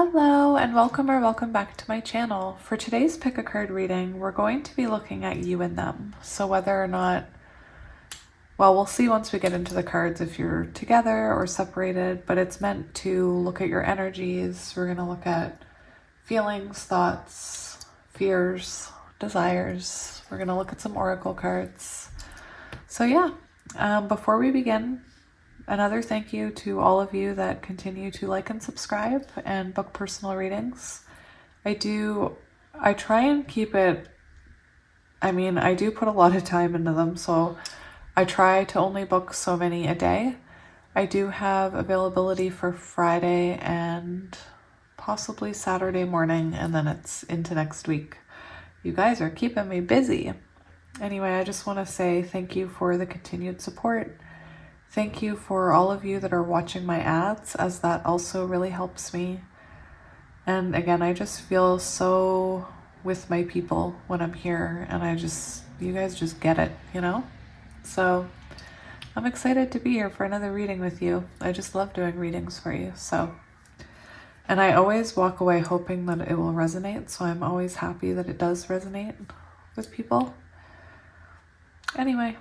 Hello and welcome or welcome back to my channel. For today's pick a card reading, we're going to be looking at you and them. So whether or not, well, we'll see once we get into the cards if you're together or separated, but it's meant to look at your energies. We're going to look at feelings, thoughts, fears, desires. We're going to look at some oracle cards. So yeah, before we begin, another thank you to all of you that continue to like and subscribe and book personal readings. I try and keep it, I do put a lot of time into them, so I try to only book so many a day. I do have availability for Friday and possibly Saturday morning, and then it's into next week. You guys are keeping me busy. Anyway, I just want to say thank you for the continued support. Thank you for all of you that are watching my ads, as that also really helps me. And again, I just feel so with my people when I'm here, and you guys just get it, you know? So I'm excited to be here for another reading with you. I just love doing readings for you. And I always walk away hoping that it will resonate, so I'm always happy that it does resonate with people. Anyway,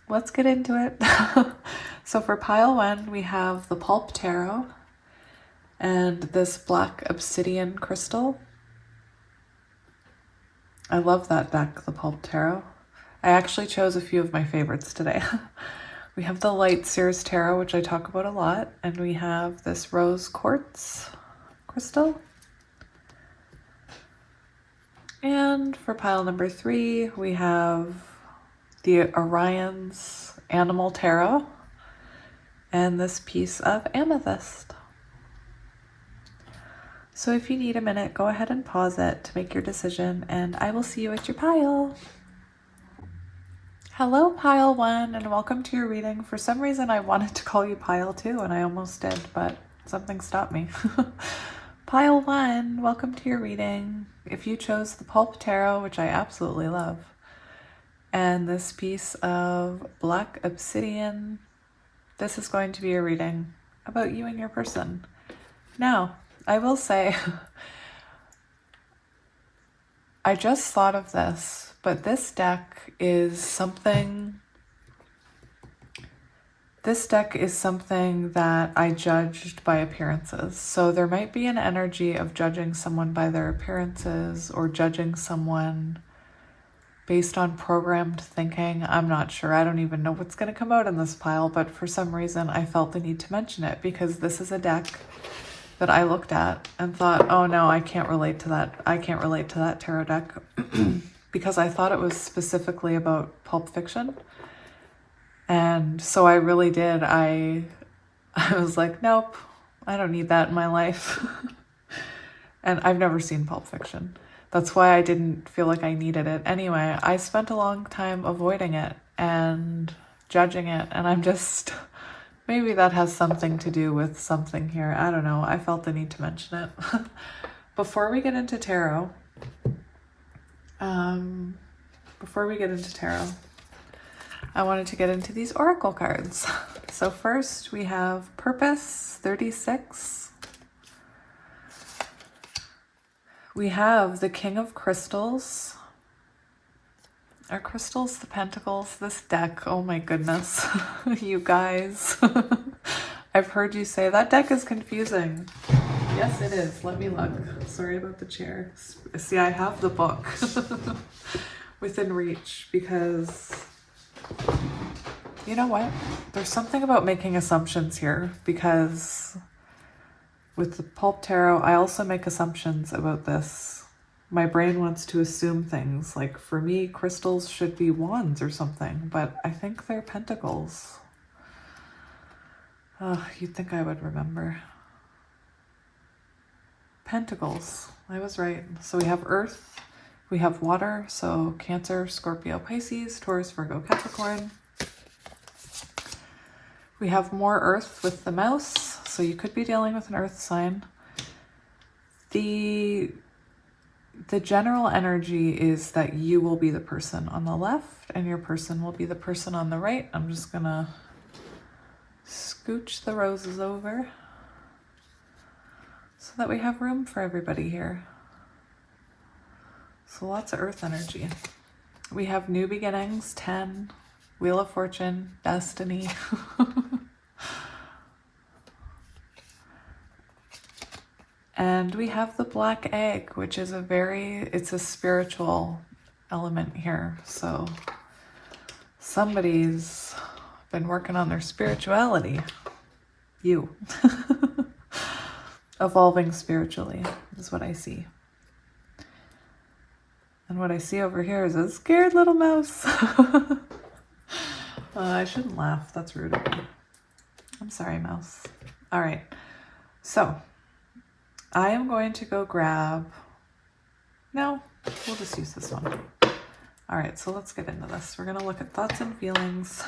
let's get into it. So for pile one, we have the Pulp Tarot and this black obsidian crystal. I love that deck, the Pulp Tarot. I actually chose a few of my favorites today. We have the Light Sears Tarot, which I talk about a lot, and we have this Rose Quartz crystal. And for pile number 3, we have the Orion's Animal Tarot and this piece of Amethyst. So if you need a minute, go ahead and pause it to make your decision, and I will see you at your pile. Hello, pile 1, and welcome to your reading. For some reason, I wanted to call you pile 2, and I almost did, but something stopped me. Pile 1, welcome to your reading. If you chose the Pulp Tarot, which I absolutely love, and this piece of black obsidian, this is going to be a reading about you and your person. Now, I will say, I just thought of this, but this deck is something that I judged by appearances. So there might be an energy of judging someone by their appearances or judging someone based on programmed thinking. I'm not sure. I don't even know what's going to come out in this pile, but for some reason I felt the need to mention it because this is a deck that I looked at and thought, oh no, I can't relate to that. I can't relate to that tarot deck because I thought it was specifically about pulp fiction. And so I really did. I was like, nope, I don't need that in my life. And I've never seen Pulp Fiction. That's why I didn't feel like I needed it. Anyway, I spent a long time avoiding it and judging it, and I'm just, maybe that has something to do with something here. I don't know. I felt the need to mention it. Before we get into tarot, I wanted to get into these oracle cards. So first we have Purpose 36. We have the King of Crystals. Are crystals the pentacles? This deck, oh my goodness. You guys. I've heard you say that deck is confusing. Yes, it is. Let me look. Sorry about the chair. See, I have the book within reach because, you know what? There's something about making assumptions here because with the Pulp Tarot, I also make assumptions about this. My brain wants to assume things. Like for me, crystals should be wands or something, but I think they're pentacles. You'd think I would remember. Pentacles. I was right. So we have Earth, we have water, so Cancer, Scorpio, Pisces, Taurus, Virgo, Capricorn. We have more Earth with the mouse. So you could be dealing with an earth sign. The general energy is that you will be the person on the left and your person will be the person on the right. I'm just gonna scooch the roses over that we have room for everybody here. So lots of earth energy. We have new beginnings, 10, Wheel of Fortune, destiny. And we have the black egg, which is it's a spiritual element here. So somebody's been working on their spirituality. You. Evolving spiritually is what I see. And what I see over here is a scared little mouse. I shouldn't laugh. That's rude of me. I'm sorry, mouse. All right. So I am going to go grab... No, we'll just use this one. All right, so let's get into this. We're going to look at thoughts and feelings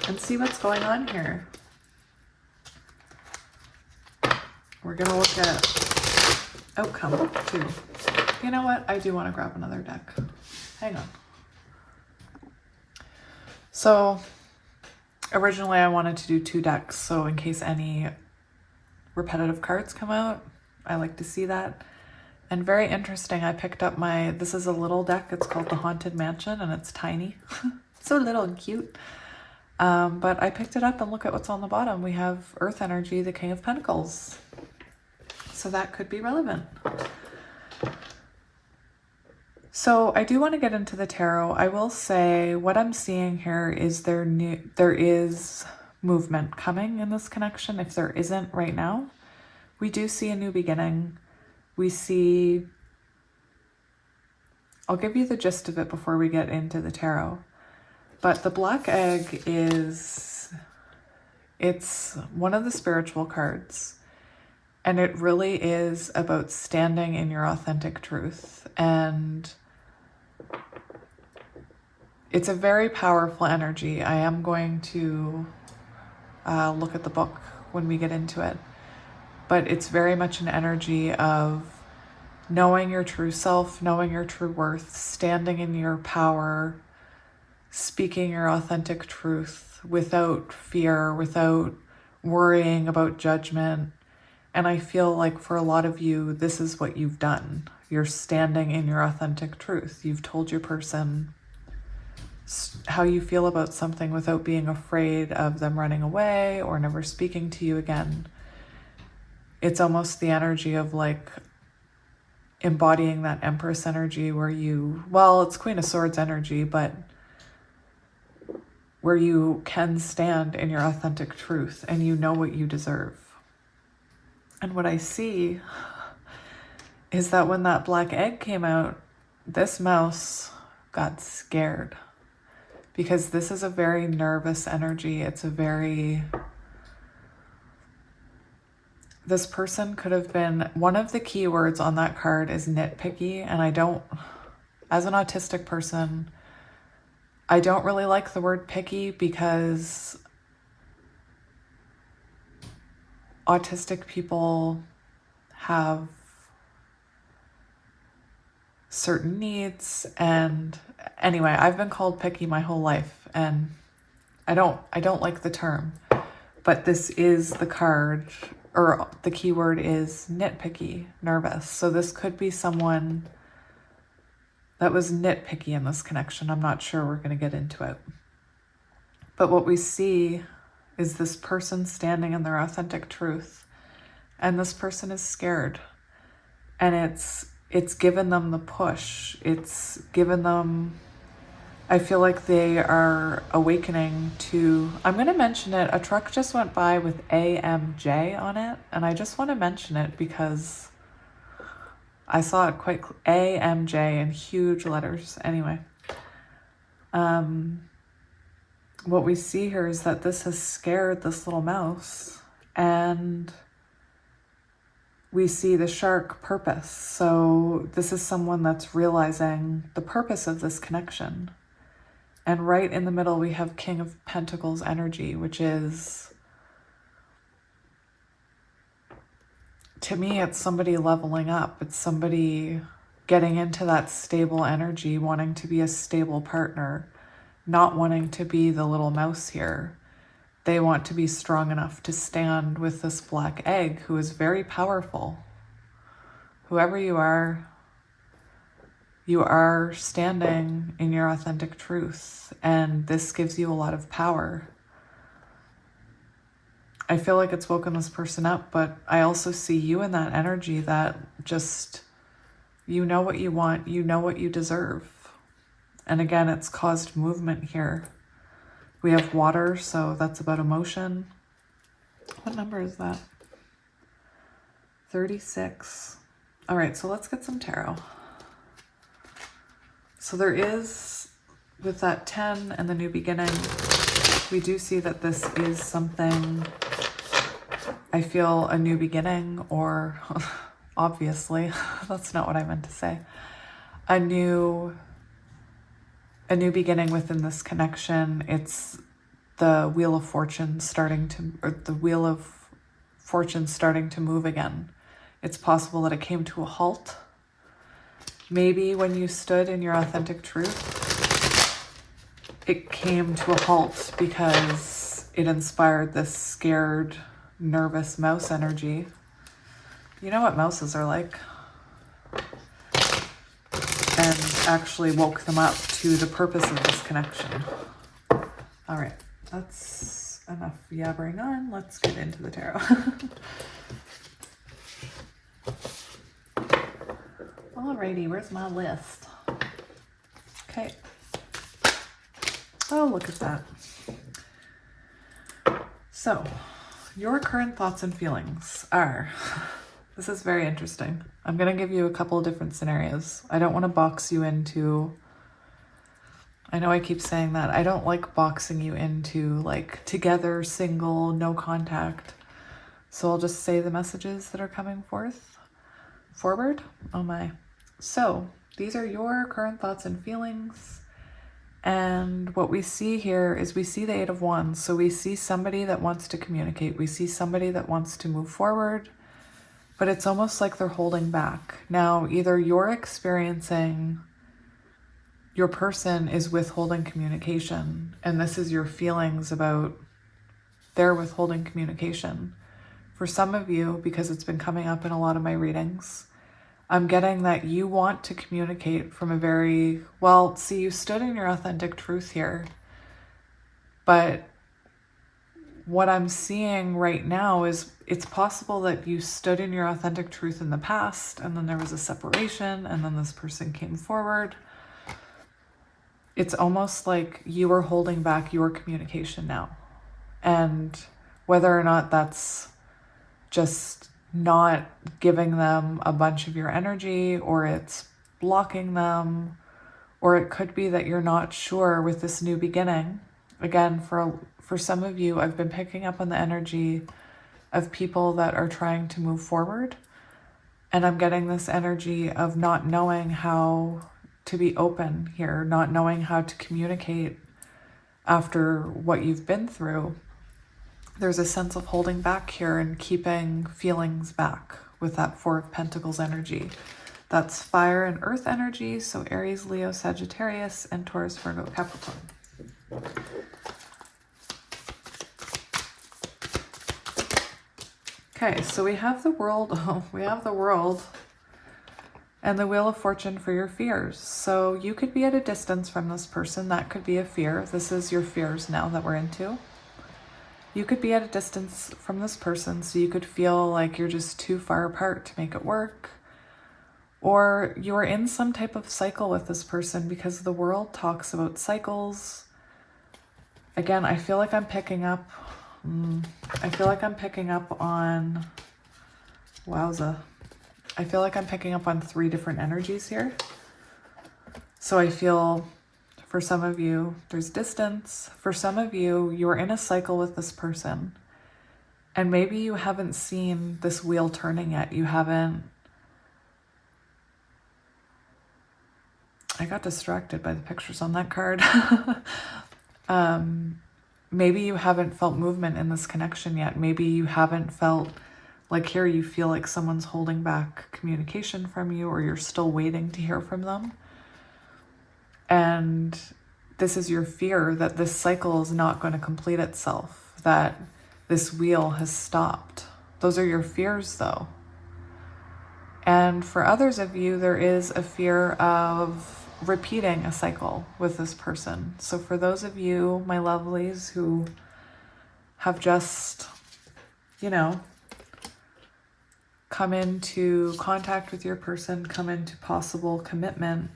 and see what's going on here. We're going to look at outcome too. You know what? I do want to grab another deck. Hang on. So originally I wanted to do 2 decks, so in case any repetitive cards come out, I like to see that. And very interesting, I picked up this is a little deck. It's called the Haunted Mansion, and it's tiny. So little and cute. But I picked it up, and look at what's on the bottom. We have Earth Energy, the King of Pentacles. So that could be relevant. So I do want to get into the tarot. I will say what I'm seeing here is there is movement coming in this connection. If there isn't right now, we do see a new beginning. We see, I'll give you the gist of it before we get into the tarot. But the black egg it's one of the spiritual cards. And it really is about standing in your authentic truth. And it's a very powerful energy. I am going to look at the book when we get into it. But it's very much an energy of knowing your true self, knowing your true worth, standing in your power, speaking your authentic truth without fear, without worrying about judgment. And I feel like for a lot of you, this is what you've done. You're standing in your authentic truth. You've told your person how you feel about something without being afraid of them running away or never speaking to you again. It's almost the energy of like embodying that Empress energy where it's Queen of Swords energy, but where you can stand in your authentic truth and you know what you deserve. And what I see is that when that black egg came out, this mouse got scared because this is a very nervous energy. This person could have been, one of the key words on that card is nitpicky. And as an autistic person, I don't really like the word picky because autistic people have certain needs. And anyway, I've been called picky my whole life and I don't like the term, but this is the card, or the keyword is nitpicky, nervous. So this could be someone that was nitpicky in this connection. I'm not sure. We're going to get into it. But what we see is this person standing in their authentic truth. And this person is scared. And it's given them the push. It's given them, I feel like they are awakening to, I'm going to mention it. A truck just went by with AMJ on it. And I just want to mention it because I saw it quite, AMJ in huge letters. Anyway, what we see here is that this has scared this little mouse, and we see the shark purpose. So this is someone that's realizing the purpose of this connection. And right in the middle, we have King of Pentacles energy, which is, to me, it's somebody leveling up. It's somebody getting into that stable energy, wanting to be a stable partner, not wanting to be the little mouse here, they want to be strong enough to stand with this black egg who is very powerful. Whoever you are standing in your authentic truth, and this gives you a lot of power. I feel like it's woken this person up, but I also see you in that energy that just, you know what you want, you know what you deserve. And again, it's caused movement here. We have water, so that's about emotion. What number is that? 36. All right, so let's get some tarot. So there is, with that 10 and the new beginning, we do see that this is something, I feel, a new beginning, or obviously, that's not what I meant to say. A new beginning within this connection. It's the Wheel of Fortune starting to, or the Wheel of Fortune starting to move again. It's possible that it came to a halt. Maybe when you stood in your authentic truth, it came to a halt because it inspired this scared, nervous mouse energy. You know what mouses are like. And actually woke them up to the purpose of this connection. All right, that's enough yabbering on. Let's get into the tarot. Alrighty, where's my list? Okay. Oh, look at that. So, your current thoughts and feelings are... This is very interesting. I'm going to give you a couple of different scenarios. I don't want to box you into... I know I keep saying that. I don't like boxing you into, like, together, single, no contact. So I'll just say the messages that are coming forward. Oh my. So these are your current thoughts and feelings. And what we see here is we see the 8 of Wands. So we see somebody that wants to communicate. We see somebody that wants to move forward. But it's almost like they're holding back. Now, either you're experiencing, your person is withholding communication, and this is your feelings about their withholding communication. For some of you, because it's been coming up in a lot of my readings, I'm getting that you want to communicate from a very, well, see, you stood in your authentic truth here, but what I'm seeing right now is it's possible that you stood in your authentic truth in the past, and then there was a separation, and then this person came forward. It's almost like you are holding back your communication now. And whether or not that's just not giving them a bunch of your energy, or it's blocking them, or it could be that you're not sure with this new beginning. Again, for some of you, I've been picking up on the energy of people that are trying to move forward. And I'm getting this energy of not knowing how to be open here, not knowing how to communicate after what you've been through. There's a sense of holding back here and keeping feelings back with that 4 of Pentacles energy. That's fire and earth energy. So Aries, Leo, Sagittarius, and Taurus, Virgo, Capricorn. Okay, so we have the world, and the Wheel of Fortune for your fears. So you could be at a distance from this person. That could be a fear. This is your fears now that we're into. You could be at a distance from this person, so you could feel like you're just too far apart to make it work. Or you're in some type of cycle with this person, because the world talks about cycles. Again, I feel like I'm picking up on, wowza. I feel like I'm picking up on 3 different energies here. So I feel for some of you, there's distance. For some of you, you're in a cycle with this person. And maybe you haven't seen this wheel turning yet. You haven't. I got distracted by the pictures on that card. Maybe you haven't felt movement in this connection yet. Maybe you haven't felt like here you feel like someone's holding back communication from you, or you're still waiting to hear from them. And this is your fear that this cycle is not going to complete itself. that this wheel has stopped. Those are your fears though. And for others of you, there is a fear of repeating a cycle with this person. So for those of you, my lovelies, who have just, you know, come into contact with your person, come into possible commitment,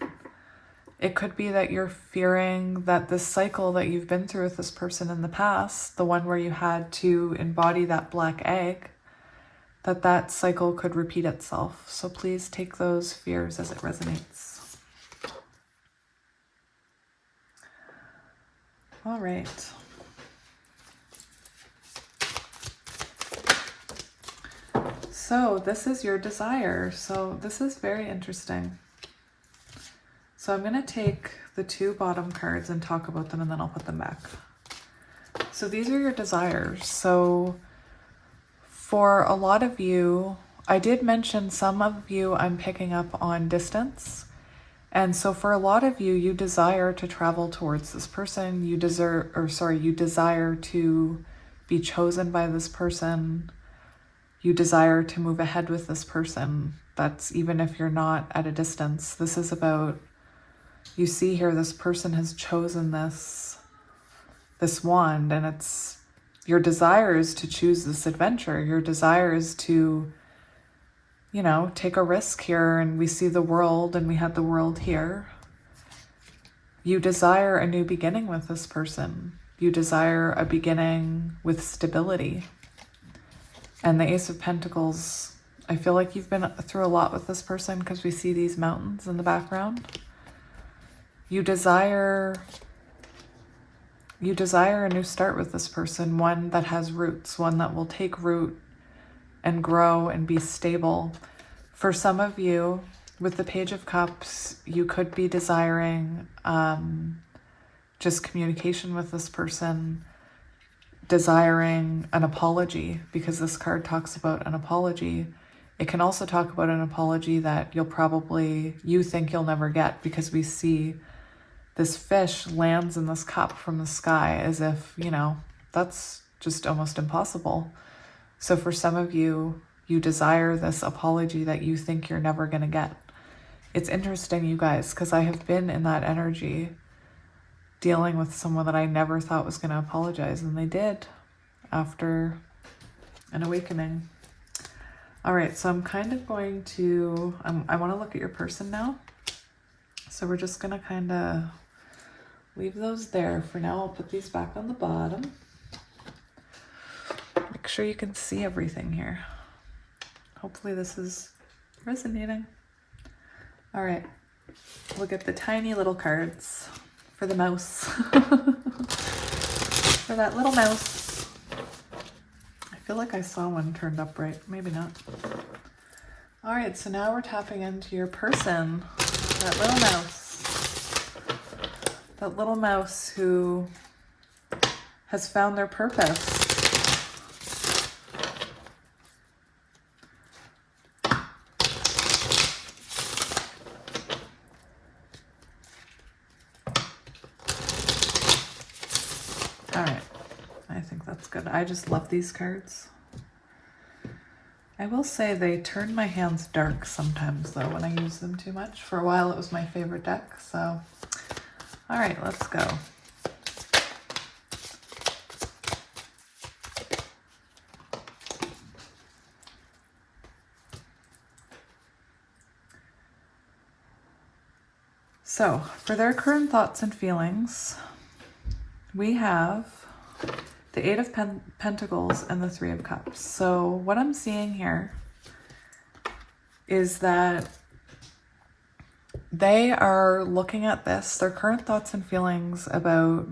it could be that you're fearing that this cycle that you've been through with this person in the past, the one where you had to embody that black egg, that cycle could repeat itself. So please take those fears as it resonates. All right. So this is your desire. So this is very interesting. So I'm going to take the two bottom cards and talk about them, and then I'll put them back. So these are your desires. So for a lot of you, I did mention some of you I'm picking up on distance. And so for a lot of you, you desire to travel towards this person. You desire to be chosen by this person. You desire to move ahead with this person. That's even if you're not at a distance. This is about, you see here, this person has chosen this wand, and it's your desire is to choose this adventure. Your desire is to, you know, take a risk here, and we see the world, and we had the world here. You desire a new beginning with this person. You desire a beginning with stability. And the Ace of Pentacles, I feel like you've been through a lot with this person because we see these mountains in the background. You desire a new start with this person, one that has roots, one that will take root and grow and be stable. For some of you, with the Page of Cups, you could be desiring just communication with this person, desiring an apology, because this card talks about an apology. It can also talk about an apology that you think you'll never get, because we see this fish lands in this cup from the sky as if, you know, that's just almost impossible. So for some of you, you desire this apology that you think you're never going to get. It's interesting, you guys, because I have been in that energy dealing with someone that I never thought was going to apologize, and they did after an awakening. All right, so I'm kind of going to, I want to look at your person now. So we're just going to kind of leave those there for now. I'll put these back on the bottom. Make sure you can see everything here. Hopefully this is resonating. All right, look at the tiny little cards for the mouse. For that little mouse. I feel like I saw one turned upright. Maybe not. All right, so now we're tapping into your person. That little mouse. That little mouse who has found their purpose. All right, I think that's good. I just love these cards. I will say they turn my hands dark sometimes though when I use them too much. For a while it was my favorite deck, so. All right, let's go. So, for their current thoughts and feelings, we have the Eight of Pentacles and the Three of Cups. So what I'm seeing here is that they are looking at this. Their current thoughts and feelings about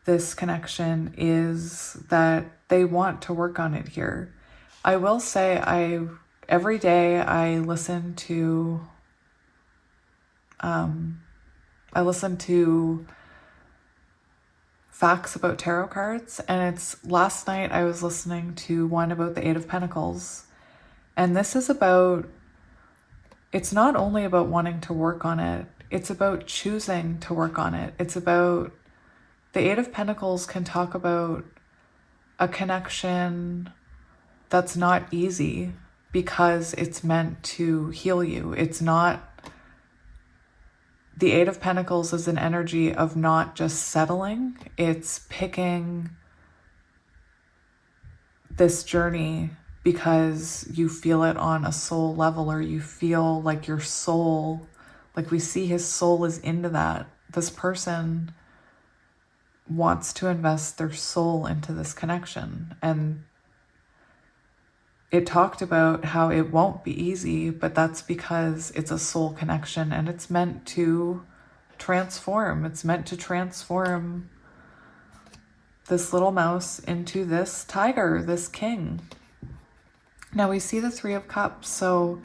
this connection is that they want to work on it here. I will say every day I listen to facts about tarot cards, and last night I was listening to one about the Eight of Pentacles, and this is about, it's not only about wanting to work on it, it's about choosing to work on it. It's about, the Eight of Pentacles can talk about a connection that's not easy because it's meant to heal you. It's not, the Eight of Pentacles is an energy of not just settling, it's picking this journey because you feel it on a soul level, or you feel like your soul, like we see his soul is into that. This person wants to invest their soul into this connection. And it talked about how it won't be easy, but that's because it's a soul connection and it's meant to transform. It's meant to transform this little mouse into this tiger, this king. Now we see the Three of Cups. So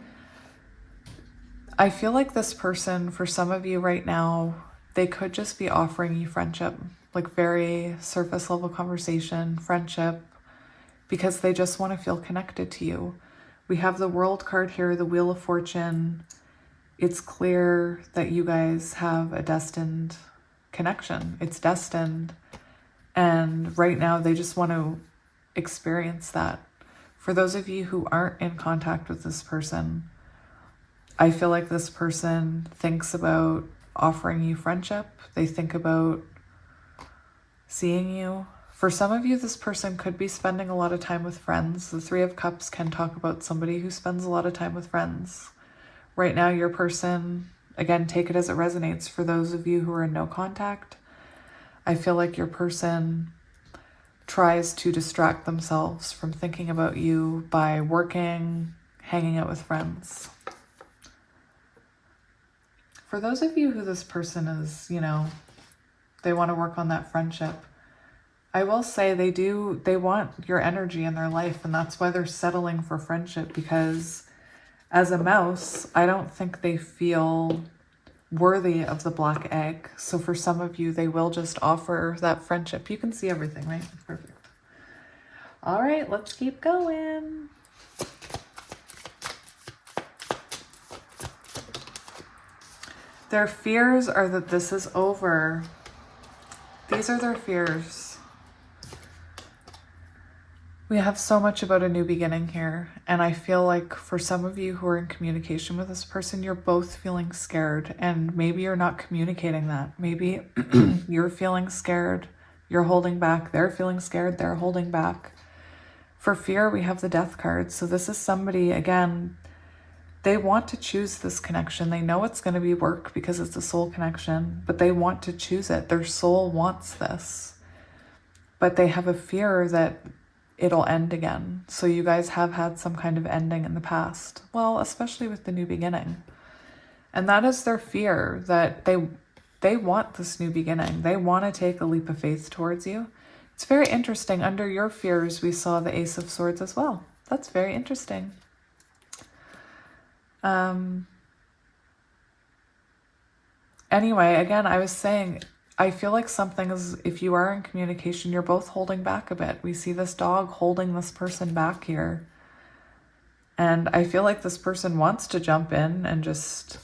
I feel like this person, for some of you right now, they could just be offering you friendship, like very surface level conversation, friendship, because they just want to feel connected to you. We have the World card here, the Wheel of Fortune. It's clear that you guys have a destined connection. It's destined. And right now they just want to experience that. For those of you who aren't in contact with this person, I feel like this person thinks about offering you friendship. They think about seeing you. For some of you, this person could be spending a lot of time with friends. The Three of Cups can talk about somebody who spends a lot of time with friends. Right now, your person, again, take it as it resonates. For those of you who are in no contact, I feel like your person tries to distract themselves from thinking about you by working, hanging out with friends. For those of you who this person is, you know, they want to work on that friendship, I will say they want your energy in their life, and that's why they're settling for friendship, because as a mouse, I don't think they feel worthy of the black egg. So for some of you, they will just offer that friendship. You can see everything, right? Perfect. All right, let's keep going. Their fears are that this is over. These are their fears. We have so much about a new beginning here. And I feel like for some of you who are in communication with this person, you're both feeling scared. And maybe you're not communicating that. Maybe you're feeling scared. You're holding back. They're feeling scared. They're holding back. For fear, we have the Death card. So this is somebody, again, they want to choose this connection. They know it's going to be work because it's a soul connection, but they want to choose it. Their soul wants this, but they have a fear that it'll end again. So you guys have had some kind of ending in the past. Well, especially with the new beginning. And that is their fear, that they want this new beginning. They want to take a leap of faith towards you. It's very interesting. Under your fears, we saw the Ace of Swords as well. That's very interesting. Anyway, again, I was saying, I feel like something is, if you are in communication, you're both holding back a bit. We see this dog holding this person back here. And I feel like this person wants to jump in and just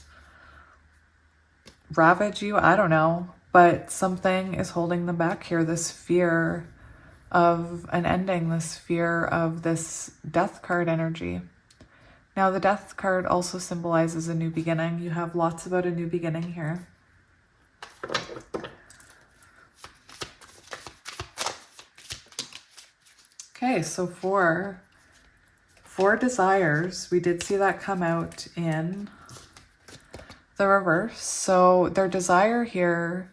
ravage you. I don't know. But something is holding them back here. This fear of an ending, this fear of this Death card energy. Now, the Death card also symbolizes a new beginning. You have lots about a new beginning here. Okay, so for desires, we did see that come out in the reverse. So their desire here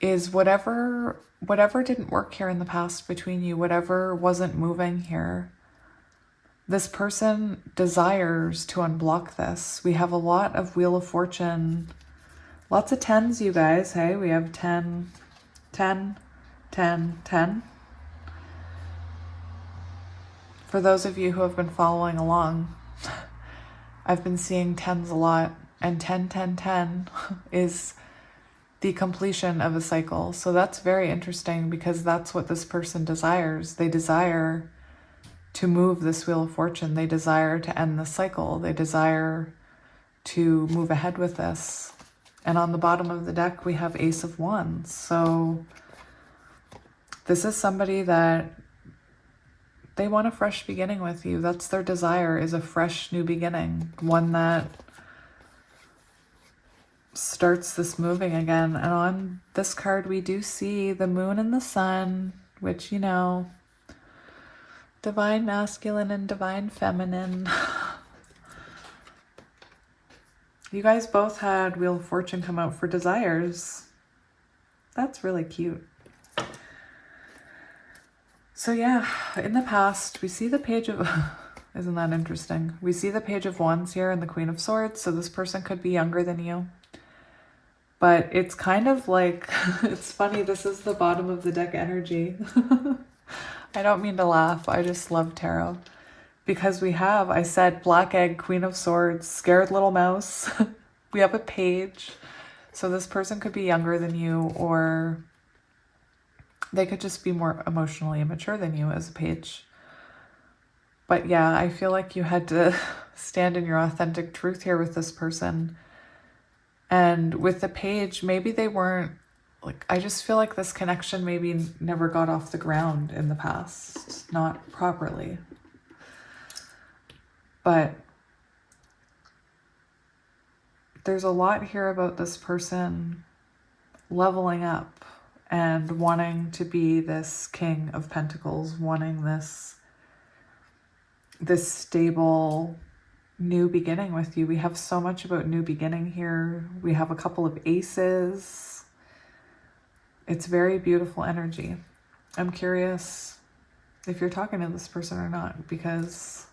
is whatever didn't work here in the past between you, whatever wasn't moving here. This person desires to unblock this. We have a lot of Wheel of Fortune. Lots of 10s, you guys. Hey, we have 10, 10, 10, 10. For those of you who have been following along, I've been seeing 10s a lot. And 10, 10, 10 is the completion of a cycle. So that's very interesting because that's what this person desires. They desire to move this Wheel of Fortune. They desire to end the cycle. They desire to move ahead with this. And on the bottom of the deck, we have Ace of Wands. So this is somebody that they want a fresh beginning with you. That's their desire, is a fresh new beginning. One that starts this moving again. And on this card, we do see the moon and the sun, which, you know, divine masculine and divine feminine. You guys both had Wheel of Fortune come out for desires. That's really cute. So yeah, in the past, we see the Page of... Isn't that interesting? We see the Page of Wands here and the Queen of Swords. So this person could be younger than you. But it's kind of like... It's funny, this is the bottom of the deck energy. I don't mean to laugh. I just love tarot. Because we have, I said, Black Egg, Queen of Swords, Scared Little Mouse. We have a Page. So this person could be younger than you, or they could just be more emotionally immature than you as a Page. But yeah, I feel like you had to stand in your authentic truth here with this person. And with the Page, maybe they weren't, like, I just feel like this connection maybe never got off the ground in the past, not properly. But there's a lot here about this person leveling up and wanting to be this King of Pentacles, wanting this stable new beginning with you. We have so much about new beginning here. We have a couple of aces. It's very beautiful energy. I'm curious if you're talking to this person or not, because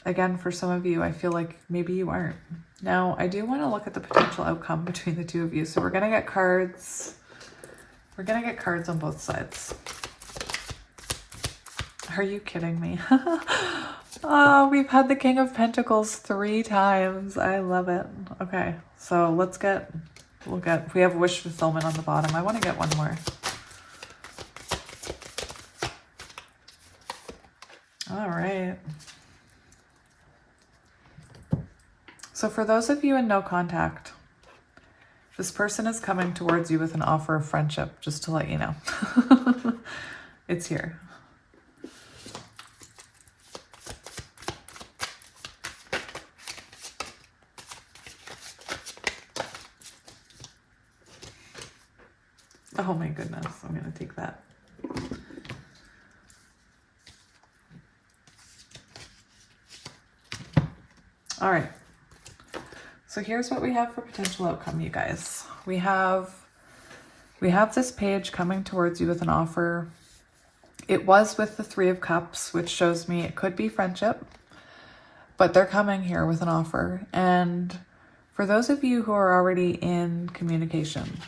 again, for some of you, I feel like maybe you aren't. Now, I do want to look at the potential outcome between the two of you. So we're going to get cards. We're going to get cards on both sides. Are you kidding me? Oh, we've had the King of Pentacles 3 times. I love it. Okay, so let's get, we have wish fulfillment on the bottom. I want to get one more. All right. So for those of you in no contact, this person is coming towards you with an offer of friendship, just to let you know. It's here. Oh my goodness, I'm going to take that. All right. So here's what we have for potential outcome, you guys. We have this Page coming towards you with an offer. It was with the 3 of Cups, which shows me it could be friendship, but they're coming here with an offer. And for those of you who are already in communication,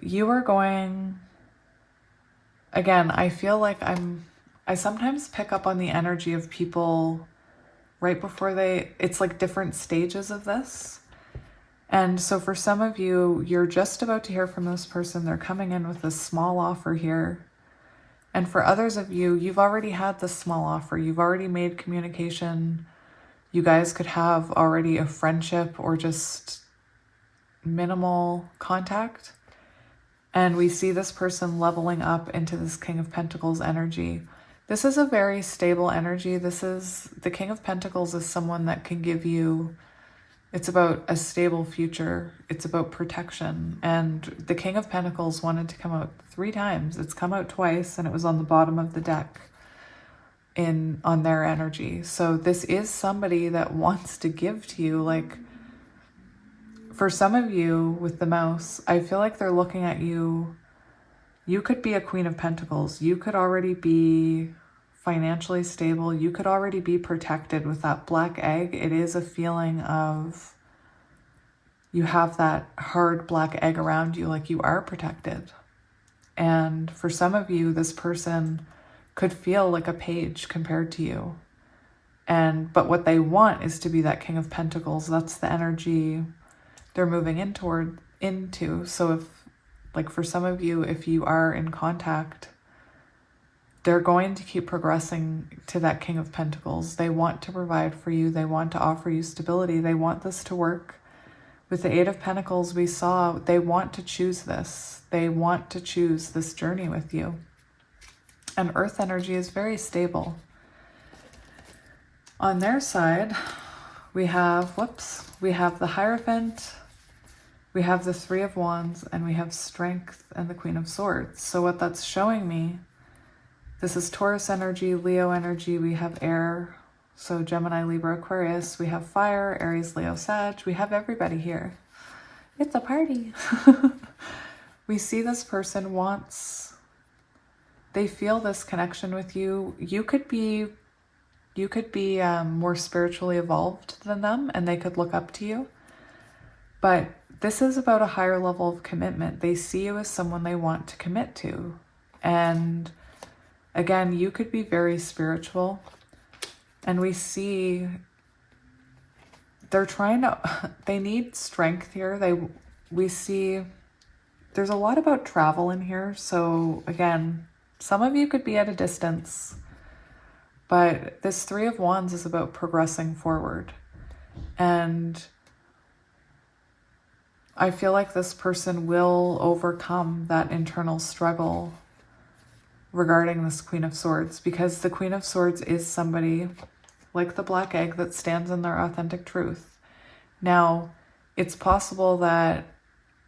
you are going, again, I feel like I sometimes pick up on the energy of people right before it's like different stages of this. And so for some of you, you're just about to hear from this person. They're coming in with a small offer here. And for others of you, you've already had this small offer. You've already made communication. You guys could have already a friendship or just minimal contact. And we see this person leveling up into this King of Pentacles energy. This is a very stable energy. The King of Pentacles is someone that can give you, it's about a stable future. It's about protection. And the King of Pentacles wanted to come out 3 times. It's come out twice, and it was on the bottom of the deck on their energy. So this is somebody that wants to give to you. Like, for some of you with the mouse, I feel like they're looking at you. You could be a Queen of Pentacles. You could already be financially stable. You could already be protected with that Black Egg. It is a feeling of you have that hard Black Egg around you, like you are protected. And for some of you, this person could feel like a page compared to you. But what they want is to be that King of Pentacles. That's the energy they're moving into. So if, like, for some of you, if you are in contact, they're going to keep progressing to that King of Pentacles. They want to provide for you. They want to offer you stability. They want this to work. With the 8 of Pentacles, we saw they want to choose this. They want to choose this journey with you. And earth energy is very stable. On their side, we have, we have the Hierophant, we have the Three of Wands, and we have Strength and the Queen of Swords. So what that's showing me, this is Taurus energy, Leo energy, we have air, so Gemini, Libra, Aquarius, we have fire, Aries, Leo, Sag, we have everybody here. It's a party. We see this person wants, they feel this connection with you. You could be more spiritually evolved than them, and they could look up to you. But this is about a higher level of commitment. They see you as someone they want to commit to. And again, you could be very spiritual. And we see they're trying to, they need strength here. We see there's a lot about travel in here. So again, some of you could be at a distance, but this Three of Wands is about progressing forward. And I feel like this person will overcome that internal struggle regarding this Queen of Swords, because the Queen of Swords is somebody like the black egg that stands in their authentic truth. Now, it's possible that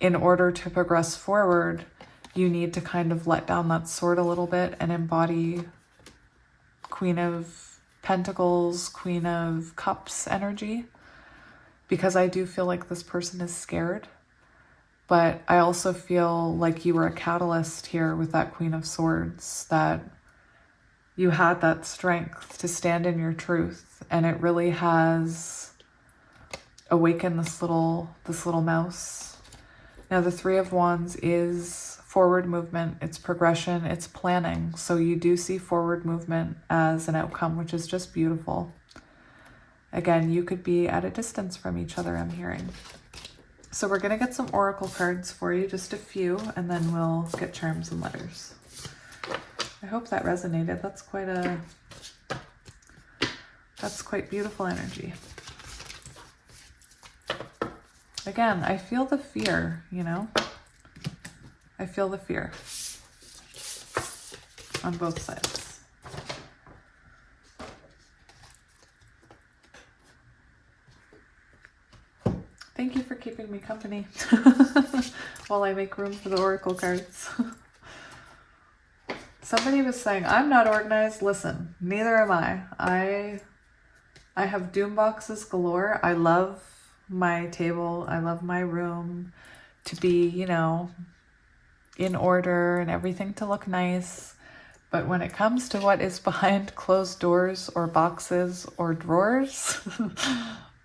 in order to progress forward, you need to kind of let down that sword a little bit and embody Queen of Pentacles, Queen of Cups energy, because I do feel like this person is scared. But I also feel like you were a catalyst here with that Queen of Swords, that you had that strength to stand in your truth, and it really has awakened this little mouse. Now, the Three of Wands is forward movement, it's progression, it's planning. So you do see forward movement as an outcome, which is just beautiful. Again, you could be at a distance from each other, I'm hearing. So we're going to get some oracle cards for you, just a few, and then we'll get charms and letters. I hope that resonated. That's quite beautiful energy. Again, I feel the fear, you know? I feel the fear on both sides. Thank you for keeping me company while I make room for the oracle cards. Somebody was saying, I'm not organized. Listen, neither am I. I have doom boxes galore. I love my table. I love my room to be, you know, in order and everything to look nice. But when it comes to what is behind closed doors or boxes or drawers,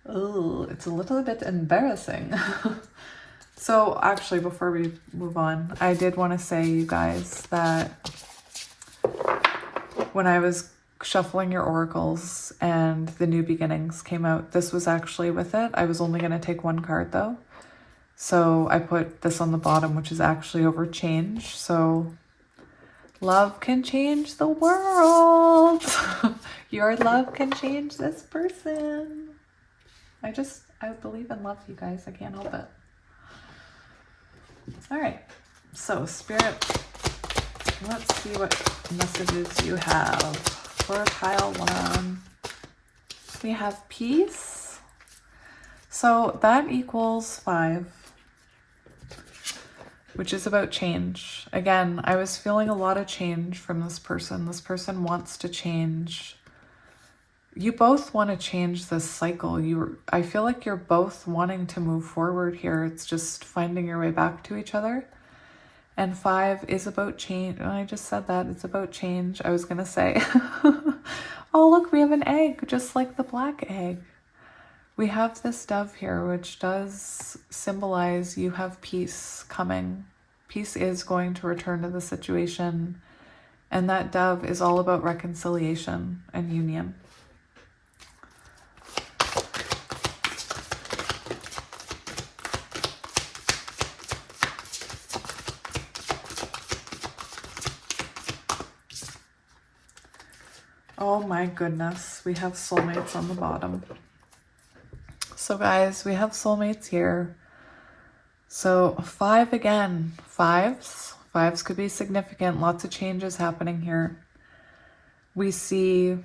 oh, it's a little bit embarrassing. So actually, before we move on, I did want to say, you guys, that when I was shuffling your oracles and the new beginnings came out, this was actually with it. I was only going to take one card though. So I put this on the bottom, which is actually over change. So love can change the world. Your love can change this person. I believe in love, you guys. I can't help it. All right. So Spirit, let's see what messages you have for pile one. We have peace. So that equals 5, which is about change. Again, I was feeling a lot of change from this person. This person wants to change. You both want to change this cycle. I feel like you're both wanting to move forward here. It's just finding your way back to each other. And 5 is about change. I just said that. It's about change. I was going to say, oh, look, we have an egg, just like the black egg. We have this dove here, which does symbolize you have peace coming. Peace is going to return to the situation. And that dove is all about reconciliation and union. Oh my goodness, we have soulmates on the bottom. So guys, we have soulmates here. So 5 again, fives could be significant. Lots of changes happening here. we see,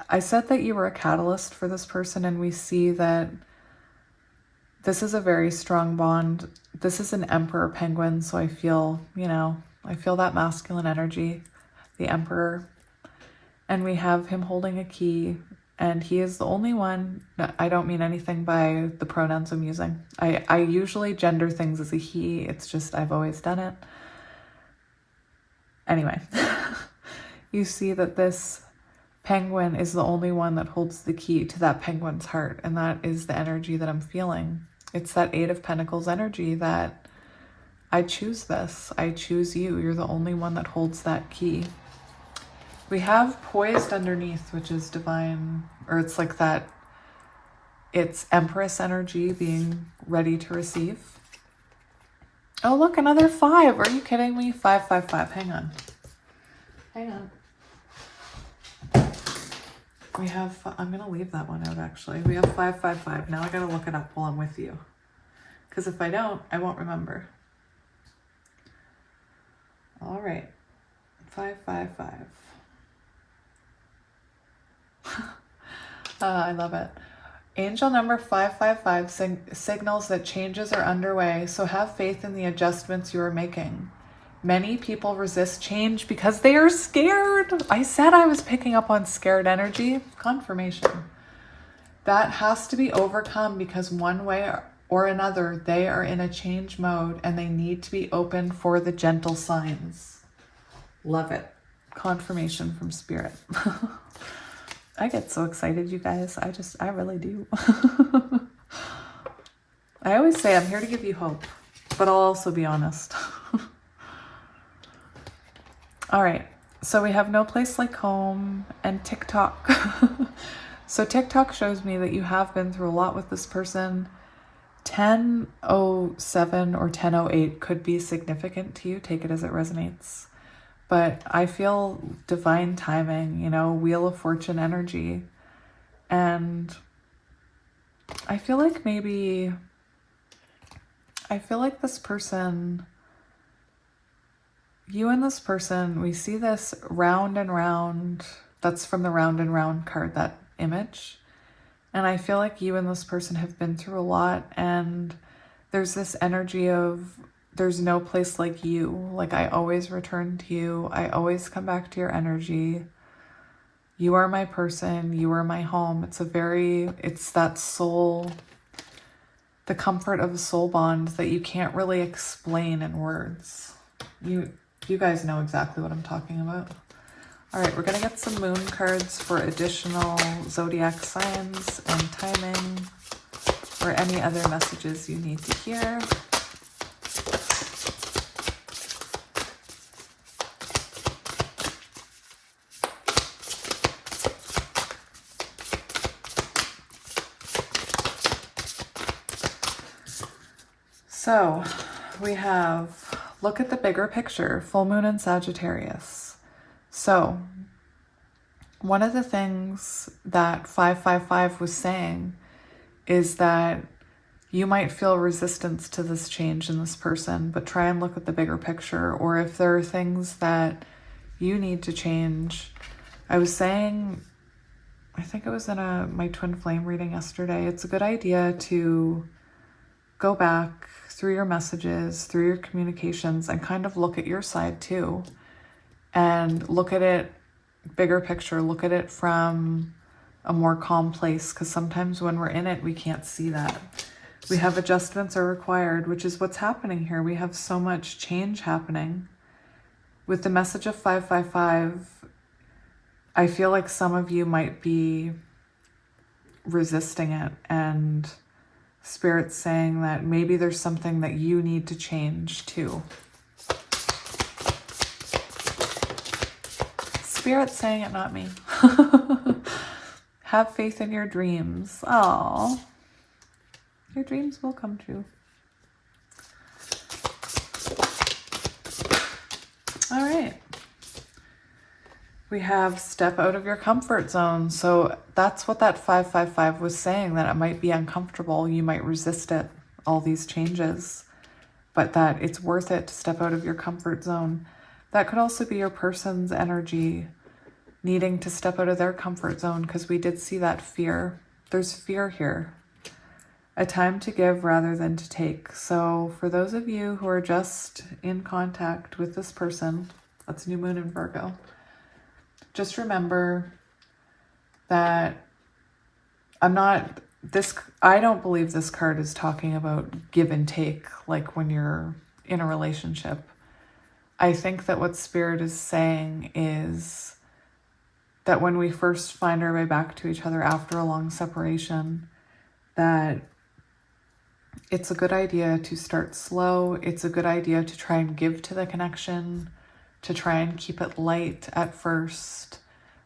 I said that you were a catalyst for this person, and we see that this is a very strong bond. This is an Emperor penguin, so I feel, I feel that masculine energy, the Emperor. And we have him holding a key, and he is the only one. I don't mean anything by the pronouns I'm using. I usually gender things as a he. It's just I've always done it. Anyway, you see that this penguin is the only one that holds the key to that penguin's heart, and that is the energy that I'm feeling. It's that Eight of Pentacles energy that I choose this. I choose you. You're the only one that holds that key. We have poised underneath, which is divine, or it's like that, it's Empress energy being ready to receive. Oh, look, another 5. Are you kidding me? 5, 5, 5. Hang on. We have, I'm going to leave that one out actually. We have 5, 5, 5. Now I got to look it up while I'm with you. Because if I don't, I won't remember. All right. 5, 5, 5. I love it. Angel number 555 signals that changes are underway, so have faith in the adjustments you are making. Many people resist change because they are scared. I said I was picking up on scared energy. Confirmation. That has to be overcome because one way or another, they are in a change mode and they need to be open for the gentle signs. Love it. Confirmation from Spirit. I get so excited, you guys. I really do. I always say I'm here to give you hope, but I'll also be honest. All right, so we have No Place Like Home and TikTok. So TikTok shows me that you have been through a lot with this person. 10:07 or 10:08 could be significant to you. Take it as it resonates. But I feel divine timing, Wheel of Fortune energy. And I feel like this person, you and this person, we see this round and round. That's from the round and round card, that image. And I feel like you and this person have been through a lot. And there's this energy of, there's no place like you. Like, I always return to you. I always come back to your energy. You are my person. You are my home. It's that soul, the comfort of a soul bond that you can't really explain in words. You guys know exactly what I'm talking about. All right, we're going to get some moon cards for additional zodiac signs and timing, or any other messages you need to hear. So we have, look at the bigger picture, full moon in Sagittarius. So one of the things that 555 was saying is that you might feel resistance to this change in this person, but try and look at the bigger picture. Or if there are things that you need to change. I was saying, I think it was in my twin flame reading yesterday, it's a good idea to go back through your messages, through your communications, and kind of look at your side too. And look at it bigger picture, look at it from a more calm place, because sometimes when we're in it, we can't see that. We have adjustments are required, which is what's happening here. We have so much change happening. With the message of 555, I feel like some of you might be resisting it, and Spirit's saying that maybe there's something that you need to change too. Spirit's saying it, not me. Have faith in your dreams. Oh, your dreams will come true. All right. We have step out of your comfort zone. So that's what that 555 was saying, that it might be uncomfortable. You might resist it, all these changes, but that it's worth it to step out of your comfort zone. That could also be your person's energy. needing to step out of their comfort zone, because we did see that fear. There's fear here. A time to give rather than to take. So for those of you who are just in contact with this person, that's new moon in Virgo, just remember that I don't believe this card is talking about give and take, like when you're in a relationship. I think that what Spirit is saying is that when we first find our way back to each other after a long separation, that it's a good idea to start slow. It's a good idea to try and give to the connection, to try and keep it light at first,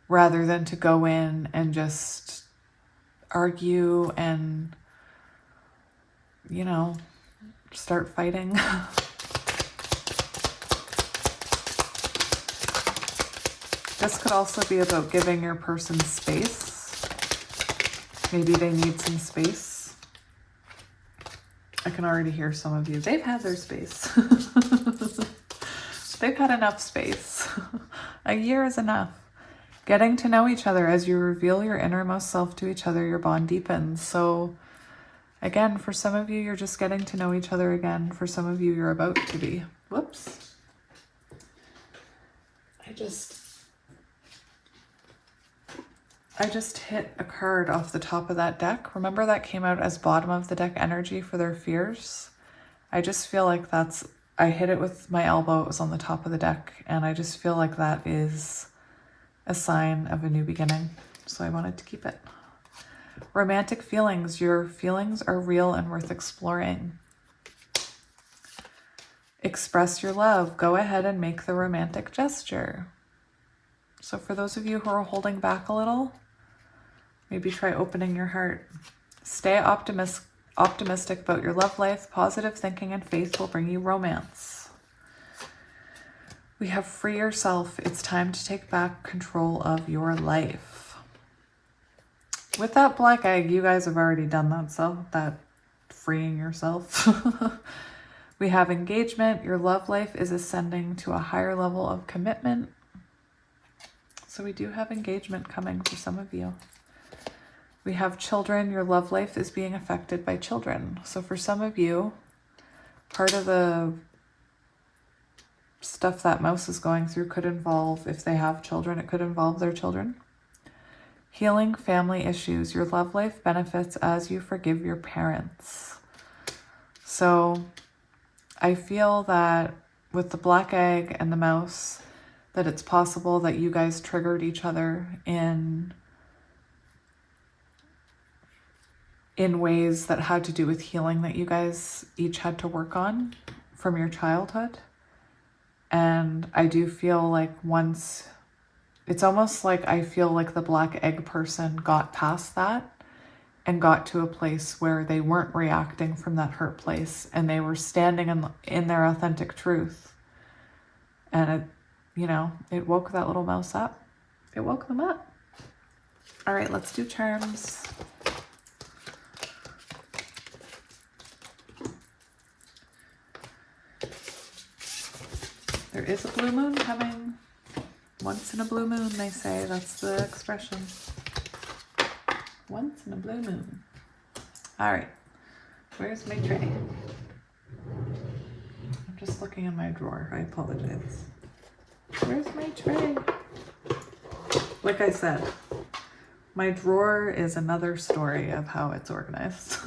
rather than to go in and just argue and, you know, start fighting. This could also be about giving your person space. Maybe they need some space. I can already hear some of you. They've had their space. They've had enough space. A year is enough. Getting to know each other. As you reveal your innermost self to each other, your bond deepens. So again, for some of you, you're just getting to know each other again. For some of you, you're about to be. Whoops. I just hit a card off the top of that deck. Remember that came out as bottom of the deck energy for their fears? I just feel like I hit it with my elbow. It was on the top of the deck. And I just feel like that is a sign of a new beginning. So I wanted to keep it. Romantic feelings. Your feelings are real and worth exploring. Express your love. Go ahead and make the romantic gesture. So for those of you who are holding back a little, maybe try opening your heart. Stay optimistic about your love life. Positive thinking and faith will bring you romance. We have free yourself. It's time to take back control of your life. With that black egg, you guys have already done that, so that freeing yourself. We have engagement. Your love life is ascending to a higher level of commitment. So we do have engagement coming for some of you. We have children. Your love life is being affected by children. So for some of you, part of the stuff that mouse is going through could involve, if they have children, it could involve their children. Healing family issues. Your love life benefits as you forgive your parents. So I feel that with the black egg and the mouse, that it's possible that you guys triggered each other in ways that had to do with healing that you guys each had to work on from your childhood. And I do feel like it's almost like I feel like the black egg person got past that and got to a place where they weren't reacting from that hurt place and they were standing in their authentic truth. And it woke that little mouse up. It woke them up. All right, let's do charms. There is a blue moon coming. Once in a blue moon, they say. That's the expression. Once in a blue moon. All right. Where's my tray? I'm just looking in my drawer. I apologize. Where's my tray? Like I said, my drawer is another story of how it's organized.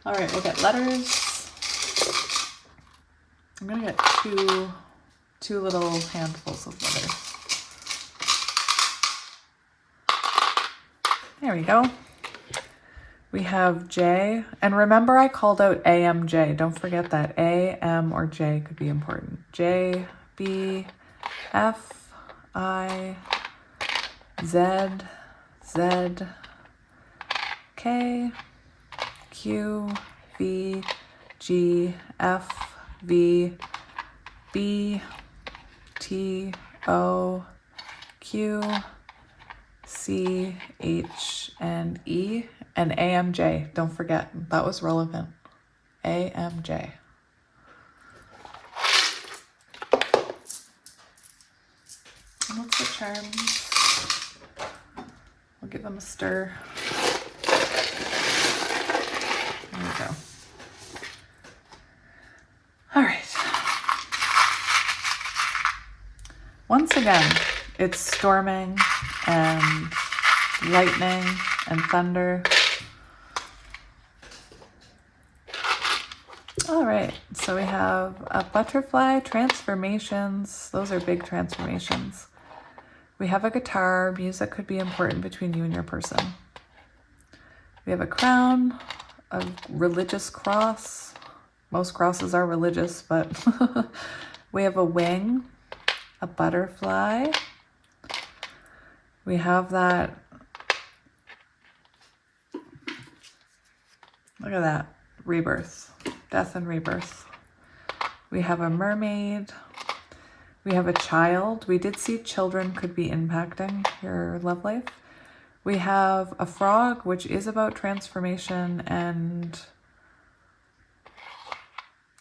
All right, we'll get letters. I'm going to get two little handfuls of letters. There we go. We have J. And remember I called out AMJ. Don't forget that. A, M, or J could be important. J, B, F, I, Z, Z, K, Q, V, G, F, V, B, T, O, Q, C, H, and E, and AMJ. Don't forget, that was relevant. AMJ. What's the charms? We'll give them a stir. There we go. All right. Once again, it's storming and lightning and thunder. All right, so we have a butterfly, transformations. Those are big transformations. We have a guitar. Music could be important between you and your person. We have a crown, a religious cross. Most crosses are religious, but we have a wing, a butterfly. We have that. Look at that. Rebirth. Death and rebirth. We have a mermaid. We have a child. We did see children could be impacting your love life. We have a frog, which is about transformation and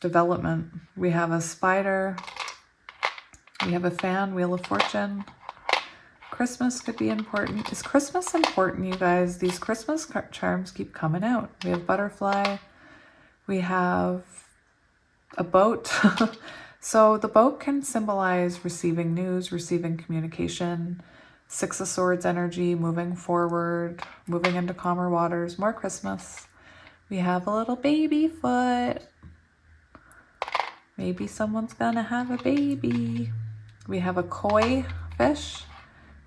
development. We have a spider. We have a fan, Wheel of Fortune. Christmas could be important. Is Christmas important, you guys? These Christmas charms keep coming out. We have butterfly. We have a boat. So the boat can symbolize receiving news, receiving communication, Six of Swords energy, moving forward, moving into calmer waters, more Christmas. We have a little baby foot. Maybe someone's gonna have a baby. We have a koi fish.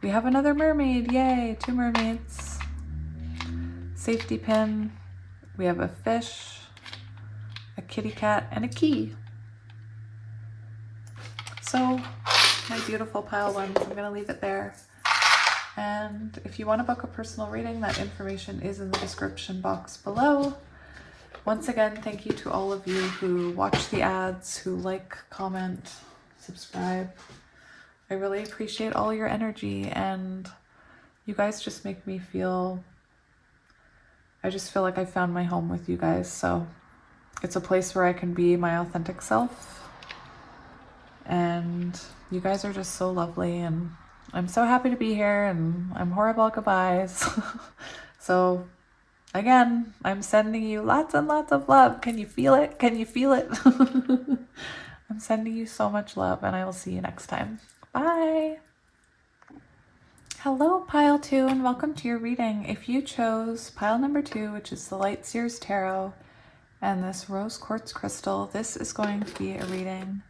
We have another mermaid. Yay, 2 mermaids. Safety pin. We have a fish, a kitty cat, and a key. So, my beautiful pile ones, I'm going to leave it there. And if you want to book a personal reading, that information is in the description box below. Once again, thank you to all of you who watch the ads, who like, comment, subscribe. I really appreciate all your energy, and you guys just make me feel, I just feel like I found my home with you guys. So it's a place where I can be my authentic self. And you guys are just so lovely, and I'm so happy to be here, and I'm horrible at goodbyes. So again, I'm sending you lots and lots of love. Can you feel it? Can you feel it? I'm sending you so much love, and I will see you next time. Bye. Hello, pile 2, and welcome to your reading. If you chose pile number 2, which is the Light Seers Tarot, and this rose quartz crystal, this is going to be a reading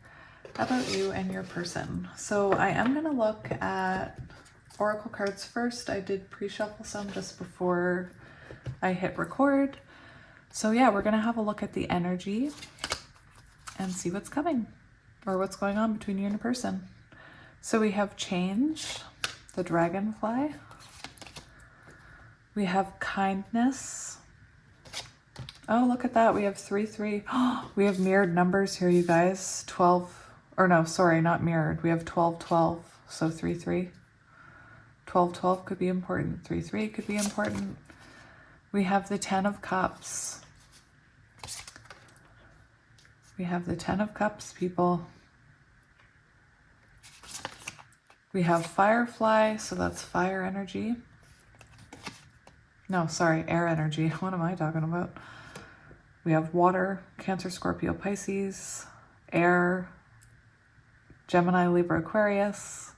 about you and your person. So I am going to look at oracle cards first. I did pre-shuffle some just before I hit record. So yeah, we're going to have a look at the energy and see what's coming or what's going on between you and your person. So we have change, the dragonfly. We have kindness. Oh, look at that. We have 3-3. Oh, we have mirrored numbers here, you guys. 12. Or no, sorry, not mirrored. We have 12-12, so 3-3. 12-12 could be important. 3-3 could be important. We have the 10 of Cups. We have the 10 of Cups, people. We have Firefly, so that's fire energy. No, sorry, air energy. What am I talking about? We have water, Cancer, Scorpio, Pisces, air, Gemini, Libra, Aquarius,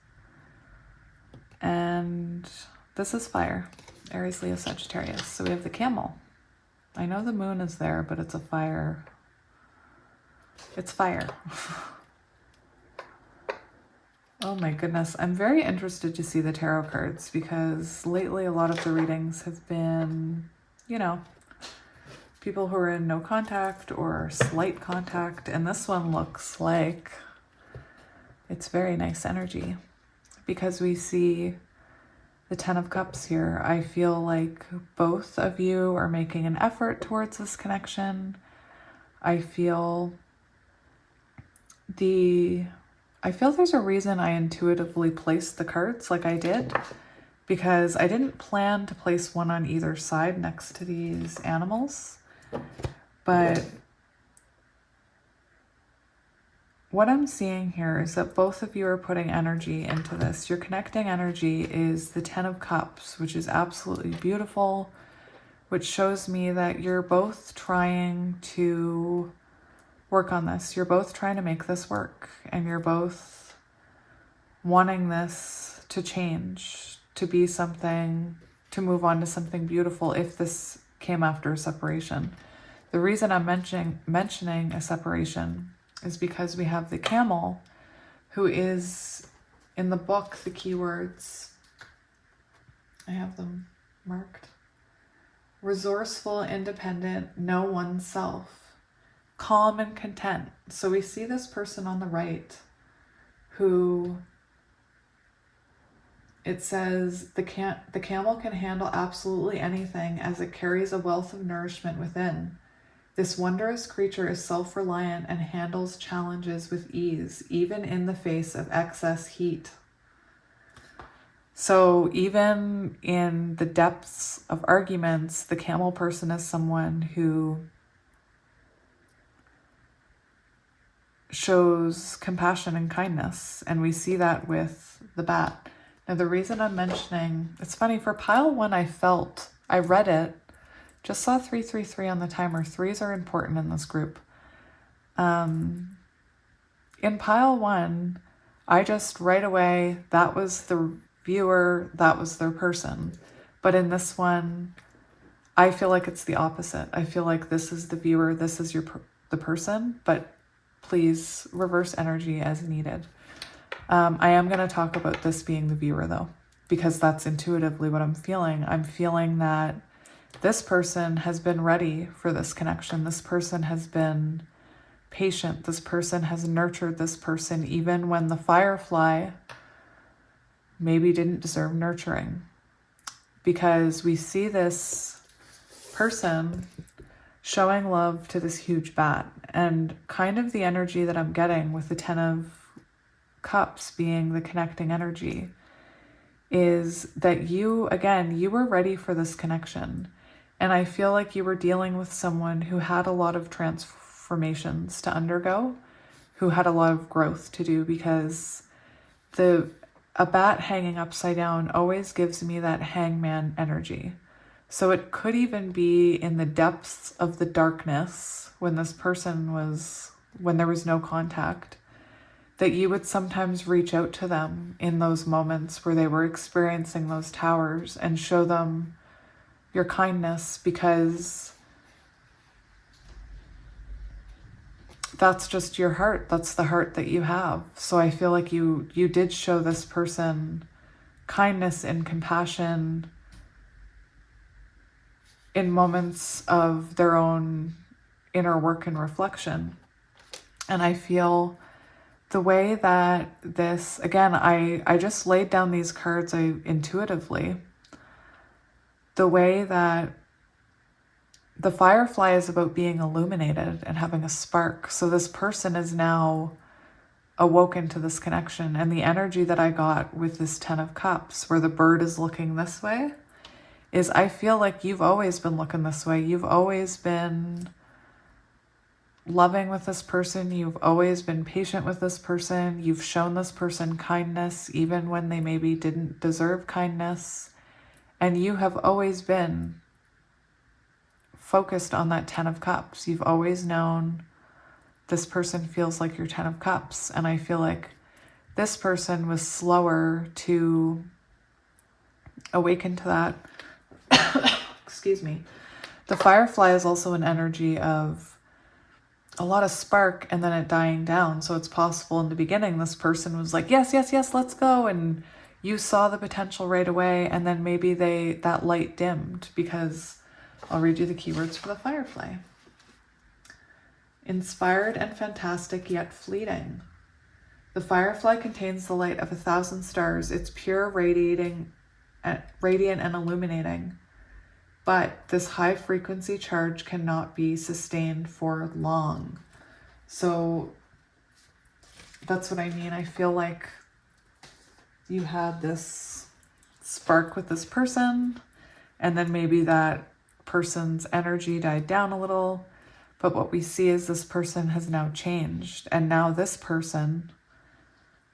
and this is fire, Aries, Leo, Sagittarius. So we have the camel. I know the moon is there, but it's a fire. It's fire. Oh my goodness. I'm very interested to see the tarot cards because lately a lot of the readings have been, you know, people who are in no contact or slight contact, and this one looks like it's very nice energy because we see the 10 of Cups here. I feel like both of you are making an effort towards this connection. I feel there's a reason I intuitively placed the cards like I did, because I didn't plan to place one on either side next to these animals. But what I'm seeing here is that both of you are putting energy into this. Your connecting energy is the Ten of Cups, which is absolutely beautiful, which shows me that you're both trying to work on this. You're both trying to make this work, and you're both wanting this to change, to be something, to move on to something beautiful if this came after a separation. The reason I'm mentioning a separation is because we have the Camel, who is in the book, the keywords, I have them marked: resourceful, independent, know oneself, calm and content. So we see this person on the right who, it says, the camel can handle absolutely anything as it carries a wealth of nourishment within. This wondrous creature is self-reliant and handles challenges with ease, even in the face of excess heat. So even in the depths of arguments, the camel person is someone who shows compassion and kindness. And we see that with the bat. Now, the reason I'm mentioning, it's funny, for pile 1, I read it, just saw 333 on the timer. 3s are important in this group. In pile 1, I just right away, that was the viewer, that was their person. But in this one, I feel like it's the opposite. I feel like this is the viewer, this is the person, but please reverse energy as needed. I am going to talk about this being the viewer though, because that's intuitively what I'm feeling. I'm feeling that this person has been ready for this connection. This person has been patient. This person has nurtured this person even when the firefly maybe didn't deserve nurturing. Because we see this person showing love to this huge bat. And kind of the energy that I'm getting with the Ten of Cups being the connecting energy is that you, again, you were ready for this connection. And I feel like you were dealing with someone who had a lot of transformations to undergo, who had a lot of growth to do, because a bat hanging upside down always gives me that hangman energy. So it could even be in the depths of the darkness when this person when there was no contact, that you would sometimes reach out to them in those moments where they were experiencing those towers and show them your kindness, because that's just your heart. That's the heart that you have. So I feel like you did show this person kindness and compassion in moments of their own inner work and reflection. And I feel the way that this, again, I just laid down these cards intuitively. The way that the firefly is about being illuminated and having a spark. So this person is now awoken to this connection. And the energy that I got with this Ten of Cups, where the bird is looking this way, is I feel like you've always been looking this way. You've always been loving with this person. You've always been patient with this person. You've shown this person kindness, even when they maybe didn't deserve kindness. And you have always been focused on that Ten of Cups. You've always known this person feels like your Ten of Cups. And I feel like this person was slower to awaken to that. Excuse me. The firefly is also an energy of a lot of spark and then it dying down. So it's possible in the beginning, this person was like, yes, yes, yes, let's go. And you saw the potential right away. And then maybe that light dimmed, because I'll read you the keywords for the firefly. Inspired and fantastic, yet fleeting. The firefly contains the light of 1,000 stars. It's pure, radiant and illuminating. But this high frequency charge cannot be sustained for long. So that's what I mean. I feel like you had this spark with this person, and then maybe that person's energy died down a little. But what we see is this person has now changed. And now this person,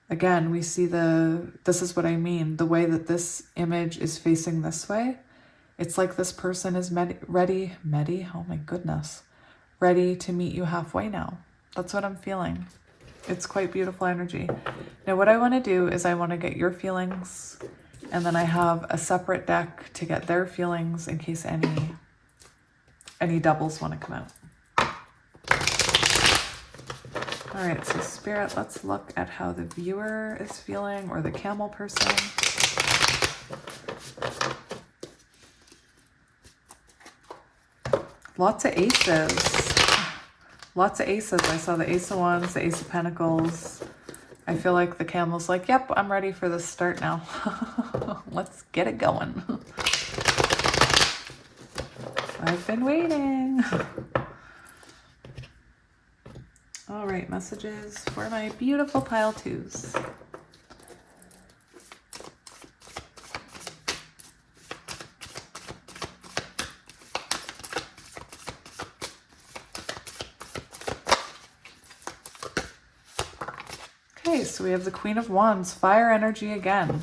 again, we see this is what I mean, the way that this image is facing this way. It's like this person is ready, oh my goodness, ready to meet you halfway now. That's what I'm feeling. It's quite beautiful energy. Now what I want to do is I want to get your feelings, and then I have a separate deck to get their feelings in case any doubles want to come out. All right, so Spirit, let's look at how the viewer is feeling, or the camel person. Lots of aces. Lots of aces. I saw the Ace of Wands, the Ace of Pentacles. I feel like the camel's like, yep, I'm ready for this start now. Let's get it going. I've been waiting. All right, messages for my beautiful pile twos. Okay, so we have the Queen of Wands, fire energy again.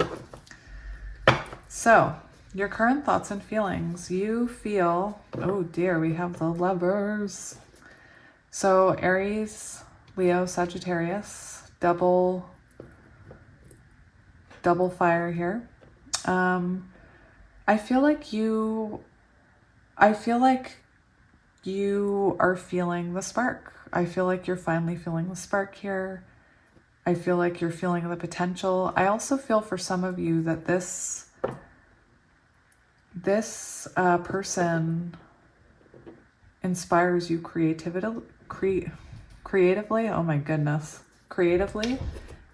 So, your current thoughts and feelings. You feel, oh dear, we have the Lovers. So Aries, Leo, Sagittarius, double fire here. I feel like you are feeling the spark. I feel like you're finally feeling the spark here. I feel like you're feeling the potential. I also feel for some of you that this person inspires you creatively. Oh my goodness. Creatively,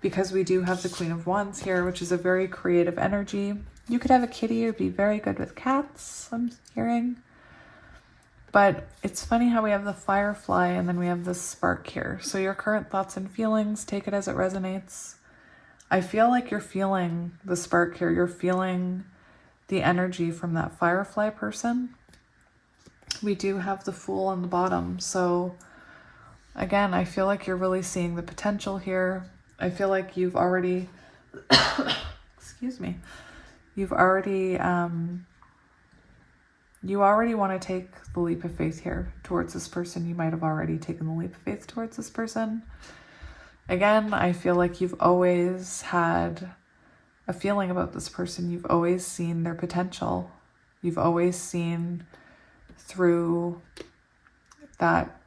because we do have the Queen of Wands here, which is a very creative energy. You could have a kitty or be very good with cats, I'm hearing. But it's funny how we have the firefly and then we have the spark here. So your current thoughts and feelings, take it as it resonates. I feel like you're feeling the spark here. You're feeling the energy from that firefly person. We do have the Fool on the bottom. So again, I feel like you're really seeing the potential here. I feel like you've already, excuse me, you already want to take the leap of faith here towards this person. You might have already taken the leap of faith towards this person. Again, I feel like you've always had a feeling about this person. You've always seen their potential. You've always seen through that.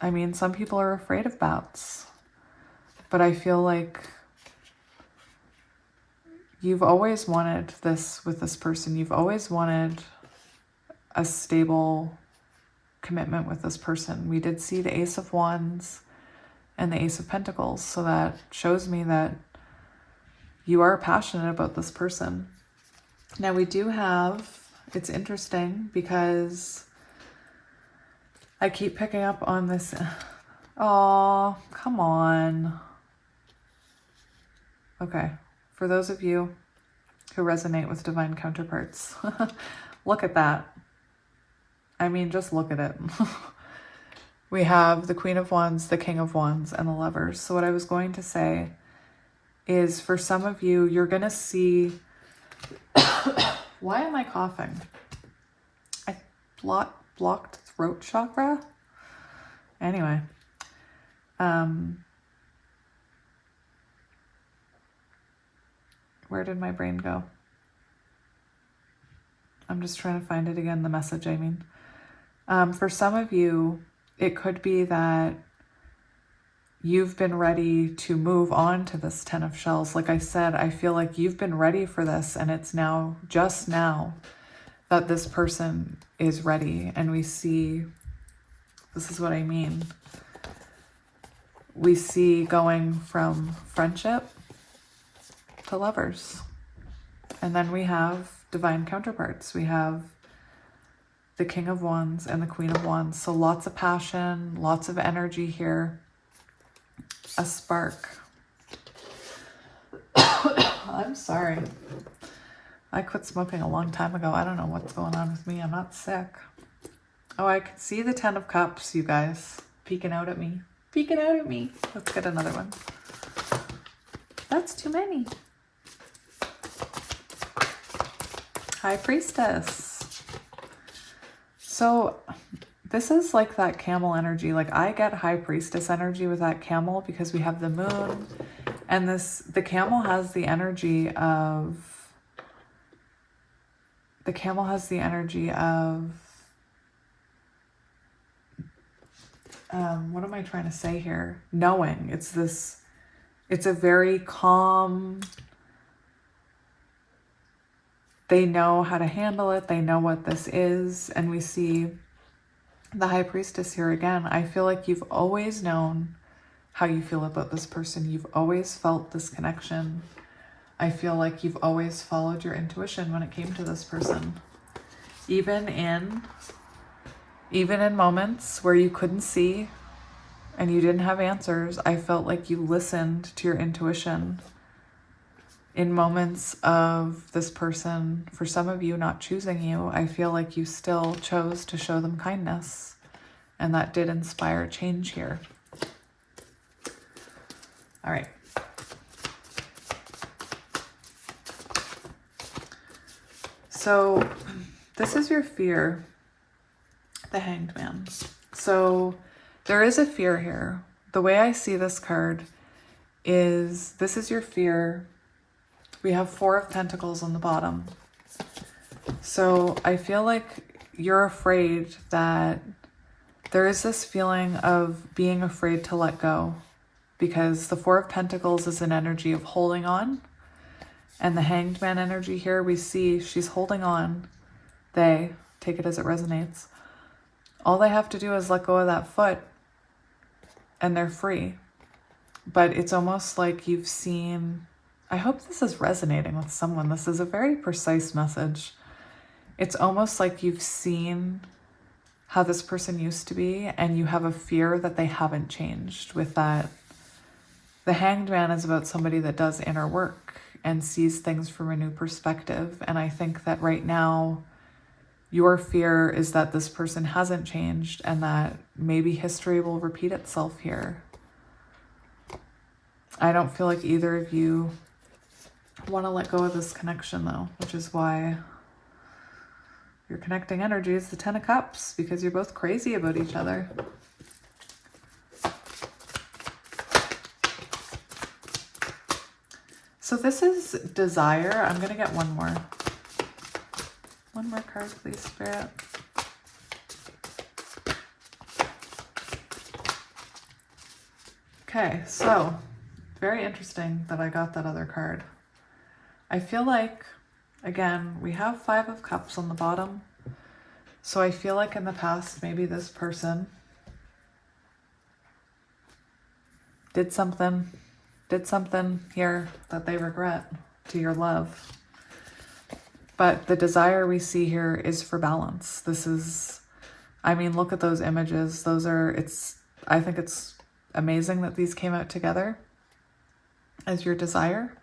I mean, some people are afraid of bats, but I feel like you've always wanted this with this person. You've always wanted a stable commitment with this person. We did see the Ace of Wands and the Ace of Pentacles, so that shows me that you are passionate about this person. Now we do have, it's interesting because I keep picking up on this. Oh, come on. Okay, for those of you who resonate with divine counterparts, look at that. I mean, just look at it. We have the Queen of Wands, the King of Wands, and the Lovers. So what I was going to say is, for some of you, you're going to see... Why am I coughing? I blocked throat chakra? Anyway. Where did my brain go? I'm just trying to find it again, the message, I mean. For some of you, it could be that you've been ready to move on to this Ten of Shells. Like I said, I feel like you've been ready for this, and it's now, just now, that this person is ready. And we see, this is what I mean. We see going from friendship to lovers. And then we have divine counterparts. We have the King of Wands and the Queen of Wands. So lots of passion, lots of energy here. A spark. I'm sorry. I quit smoking a long time ago. I don't know what's going on with me. I'm not sick. Oh, I can see the 10 of Cups, you guys. Peeking out at me. Peeking out at me. Let's get another one. That's too many. High Priestess. So this is like that camel energy. Like I get High Priestess energy with that camel because we have the moon. And the camel has the energy of... The camel has the energy of... what am I trying to say here? Knowing. It's a very calm... They know how to handle it. They know what this is. And we see the High Priestess here again. I feel like you've always known how you feel about this person. You've always felt this connection. I feel like you've always followed your intuition when it came to this person. Even in moments where you couldn't see and you didn't have answers, I felt like you listened to your intuition. In moments of this person, for some of you, not choosing you, I feel like you still chose to show them kindness. And that did inspire change here. All right. So this is your fear, the Hanged Man. So there is a fear here. The way I see this card is this is your fear. We have 4 of Pentacles on the bottom. So I feel like you're afraid that there is this feeling of being afraid to let go, because the 4 of Pentacles is an energy of holding on. And the Hanged Man energy here, we see she's holding on. They take it as it resonates. All they have to do is let go of that foot and they're free. But it's almost like you've seen... I hope this is resonating with someone. This is a very precise message. It's almost like you've seen how this person used to be and you have a fear that they haven't changed with that. The Hanged Man is about somebody that does inner work and sees things from a new perspective. And I think that right now, your fear is that this person hasn't changed and that maybe history will repeat itself here. I don't feel like either of you want to let go of this connection though, which is why your connecting energy is the 10 of Cups, because you're both crazy about each other. So this is desire. I'm going to get one more. One more card, please, Spirit. Okay, so very interesting that I got that other card. I feel like, again, we have 5 of Cups on the bottom. So I feel like in the past, maybe this person did something here that they regret to your love. But the desire we see here is for balance. This is, I mean, look at those images. I think it's amazing that these came out together as your desire.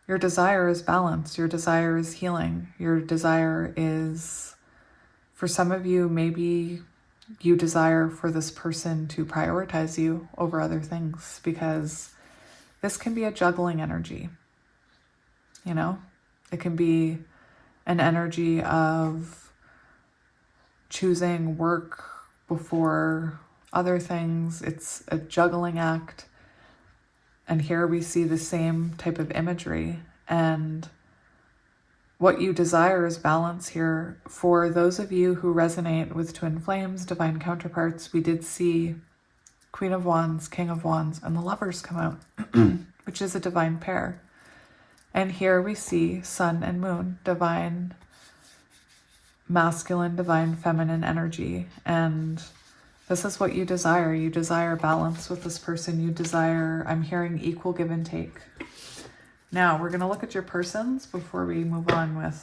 Your desire is balance. Your desire is healing. Your desire is, for some of you, maybe you desire for this person to prioritize you over other things, because this can be a juggling energy. You know, it can be an energy of choosing work before other things. It's a juggling act. And here we see the same type of imagery. And what you desire is balance here. For those of you who resonate with twin flames, divine counterparts, we did see Queen of Wands, King of Wands, and the Lovers come out, which is a divine pair. And here we see Sun and Moon, divine masculine, divine feminine energy. And this is what you desire. You desire balance with this person. You desire, I'm hearing, equal give and take. Now, we're going to look at your persons before we move on with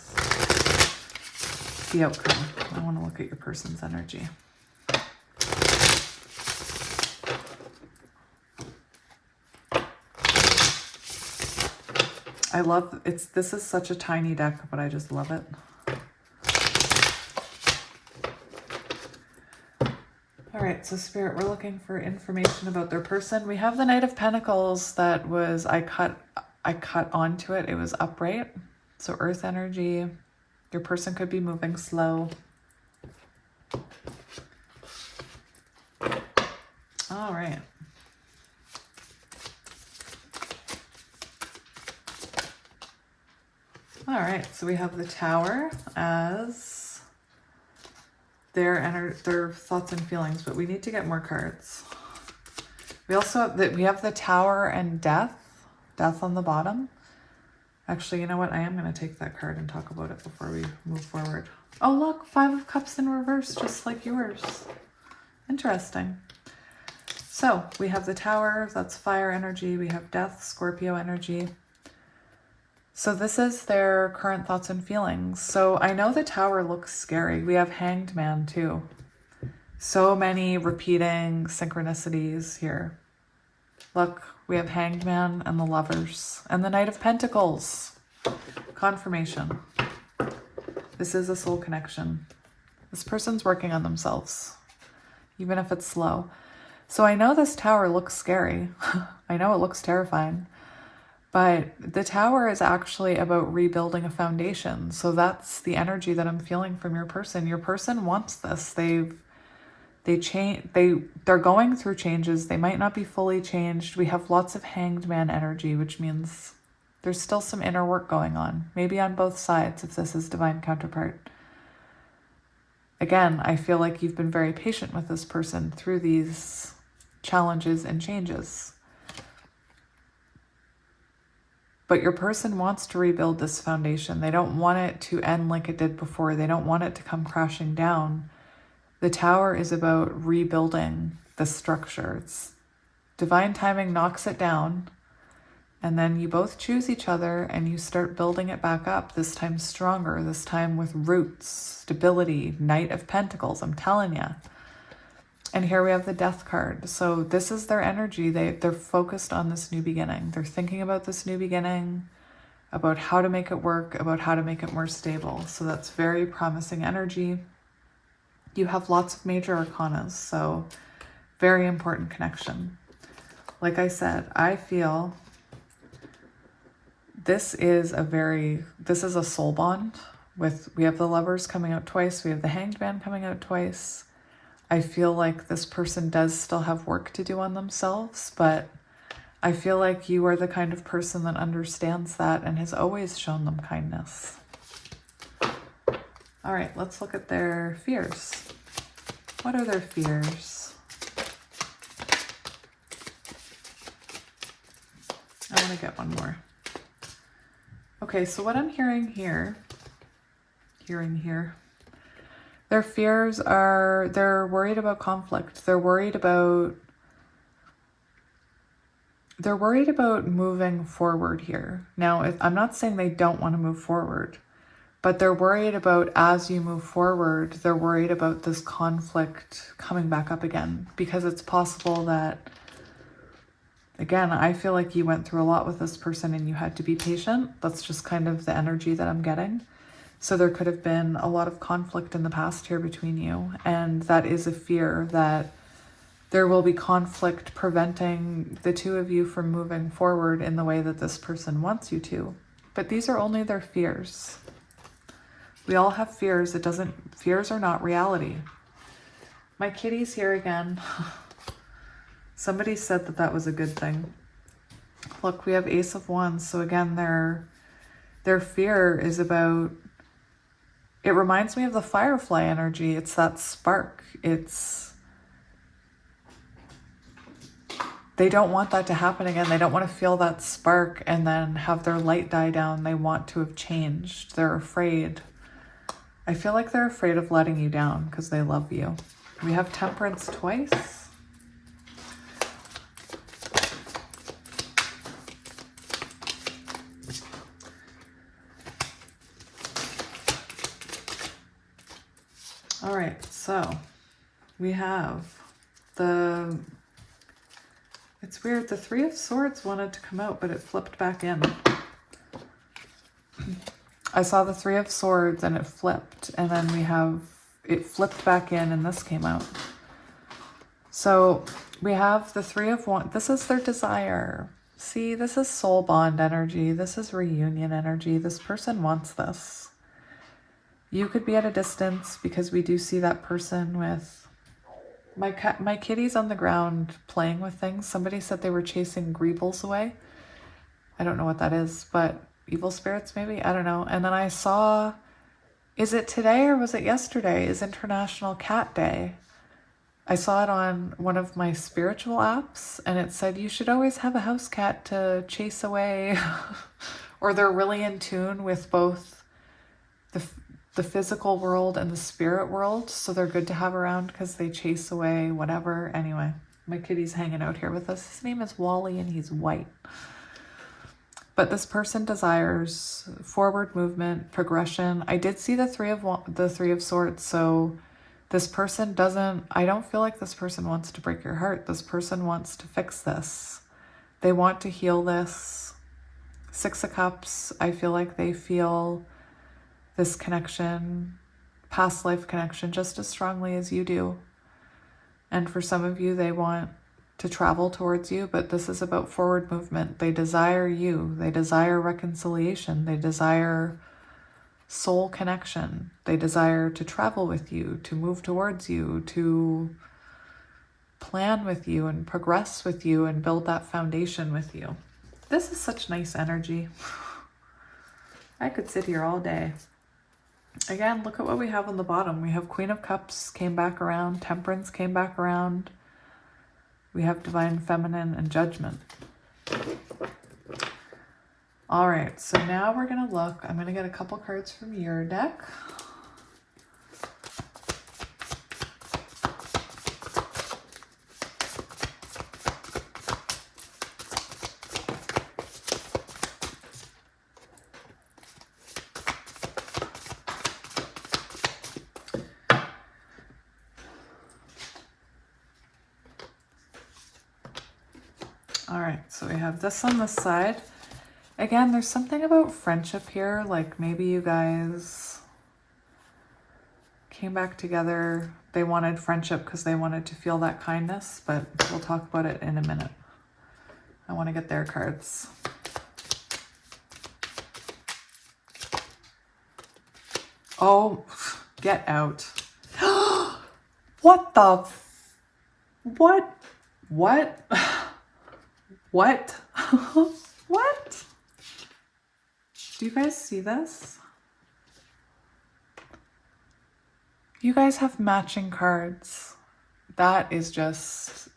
the outcome. I want to look at your person's energy. I love, this is such a tiny deck, but I just love it. All right, so Spirit, we're looking for information about their person. We have the Knight of Pentacles that was, I cut onto it. It was upright. So earth energy. Your person could be moving slow. All right. All right, so we have the Tower as their thoughts and feelings, but we need to get more cards. We also have the Tower and Death on the bottom. Actually, you know what? I am going to take that card and talk about it before we move forward. Oh, look, 5 of Cups in reverse, just like yours. Interesting. So we have the Tower, that's fire energy. We have Death, Scorpio energy. So this is their current thoughts and feelings. So I know the Tower looks scary. We have Hanged Man too. So many repeating synchronicities here. Look, we have Hanged Man and the Lovers and the Knight of Pentacles. Confirmation. This is a soul connection. This person's working on themselves, even if it's slow. So I know this Tower looks scary. I know it looks terrifying. But the Tower is actually about rebuilding a foundation. So that's the energy that I'm feeling from your person. Your person wants this. They're going through changes. They might not be fully changed. We have lots of Hanged Man energy, which means there's still some inner work going on. Maybe on both sides, if this is divine counterpart. Again, I feel like you've been very patient with this person through these challenges and changes. But your person wants to rebuild this foundation. They don't want it to end like it did before. They don't want it to come crashing down. The Tower is about rebuilding the structure. It's divine timing knocks it down, and then you both choose each other and you start building it back up, this time stronger, this time with roots, stability, Knight of Pentacles, I'm telling you. And here we have the Death card. So this is their energy. They're focused on this new beginning. They're thinking about this new beginning, about how to make it work, about how to make it more stable. So that's very promising energy. You have lots of major arcanas, so very important connection. Like I said, I feel this is a soul bond. We have the Lovers coming out twice. We have the Hanged Man coming out twice. I feel like this person does still have work to do on themselves, but I feel like you are the kind of person that understands that and has always shown them kindness. All right, let's look at their fears. What are their fears? I want to get one more. Okay, so what I'm hearing here, their fears are, they're worried about conflict. They're worried about moving forward here. Now, I'm not saying they don't want to move forward, but they're worried about, as you move forward, they're worried about this conflict coming back up again, because it's possible that, again, I feel like you went through a lot with this person and you had to be patient. That's just kind of the energy that I'm getting. So there could have been a lot of conflict in the past here between you. And that is a fear that there will be conflict preventing the two of you from moving forward in the way that this person wants you to. But these are only their fears. We all have fears. Fears are not reality. My kitty's here again. Somebody said that was a good thing. Look, we have Ace of Wands. So again, their fear is about, it reminds me of the Firefly energy. It's that spark. They don't want that to happen again. They don't want to feel that spark and then have their light die down. They want to have changed. They're afraid. I feel like they're afraid of letting you down because they love you. We have Temperance twice. All right, so we have it's weird, the Three of Swords wanted to come out, but it flipped back in. I saw the Three of Swords and it flipped, and then it flipped back in and this came out. So we have the Three of Wands. This is their desire. See, this is soul bond energy. This is reunion energy. This person wants this. You could be at a distance because we do see that person with my kitty's on the ground playing with things. Somebody said they were chasing greebles away. I don't know what that is, but evil spirits maybe? I don't know. And then I saw, is it today or was it yesterday, is International Cat Day. I saw it on one of my spiritual apps and it said you should always have a house cat to chase away or they're really in tune with both the physical world and the spirit world. So they're good to have around because they chase away whatever. Anyway, my kitty's hanging out here with us. His name is Wally and he's white. But this person desires forward movement, progression. I did see the Three of Swords. So this person doesn't, I don't feel like this person wants to break your heart. This person wants to fix this. They want to heal this. Six of Cups, I feel like they feel this connection, past life connection, just as strongly as you do. And for some of you, they want to travel towards you, but this is about forward movement. They desire you. They desire reconciliation. They desire soul connection. They desire to travel with you, to move towards you, to plan with you and progress with you and build that foundation with you. This is such nice energy. I could sit here all day. Again, look at what we have on the bottom. We have Queen of Cups came back around. Temperance came back around. We have Divine Feminine and Judgment. All right, so now we're going to look. I'm going to get a couple cards from your deck. All right, so we have this on this side. Again, there's something about friendship here. Like maybe you guys came back together. They wanted friendship because they wanted to feel that kindness, but we'll talk about it in a minute. I want to get their cards. Oh, get out. What the? What? What? What? What? Do you guys see this? You guys have matching cards. That is just...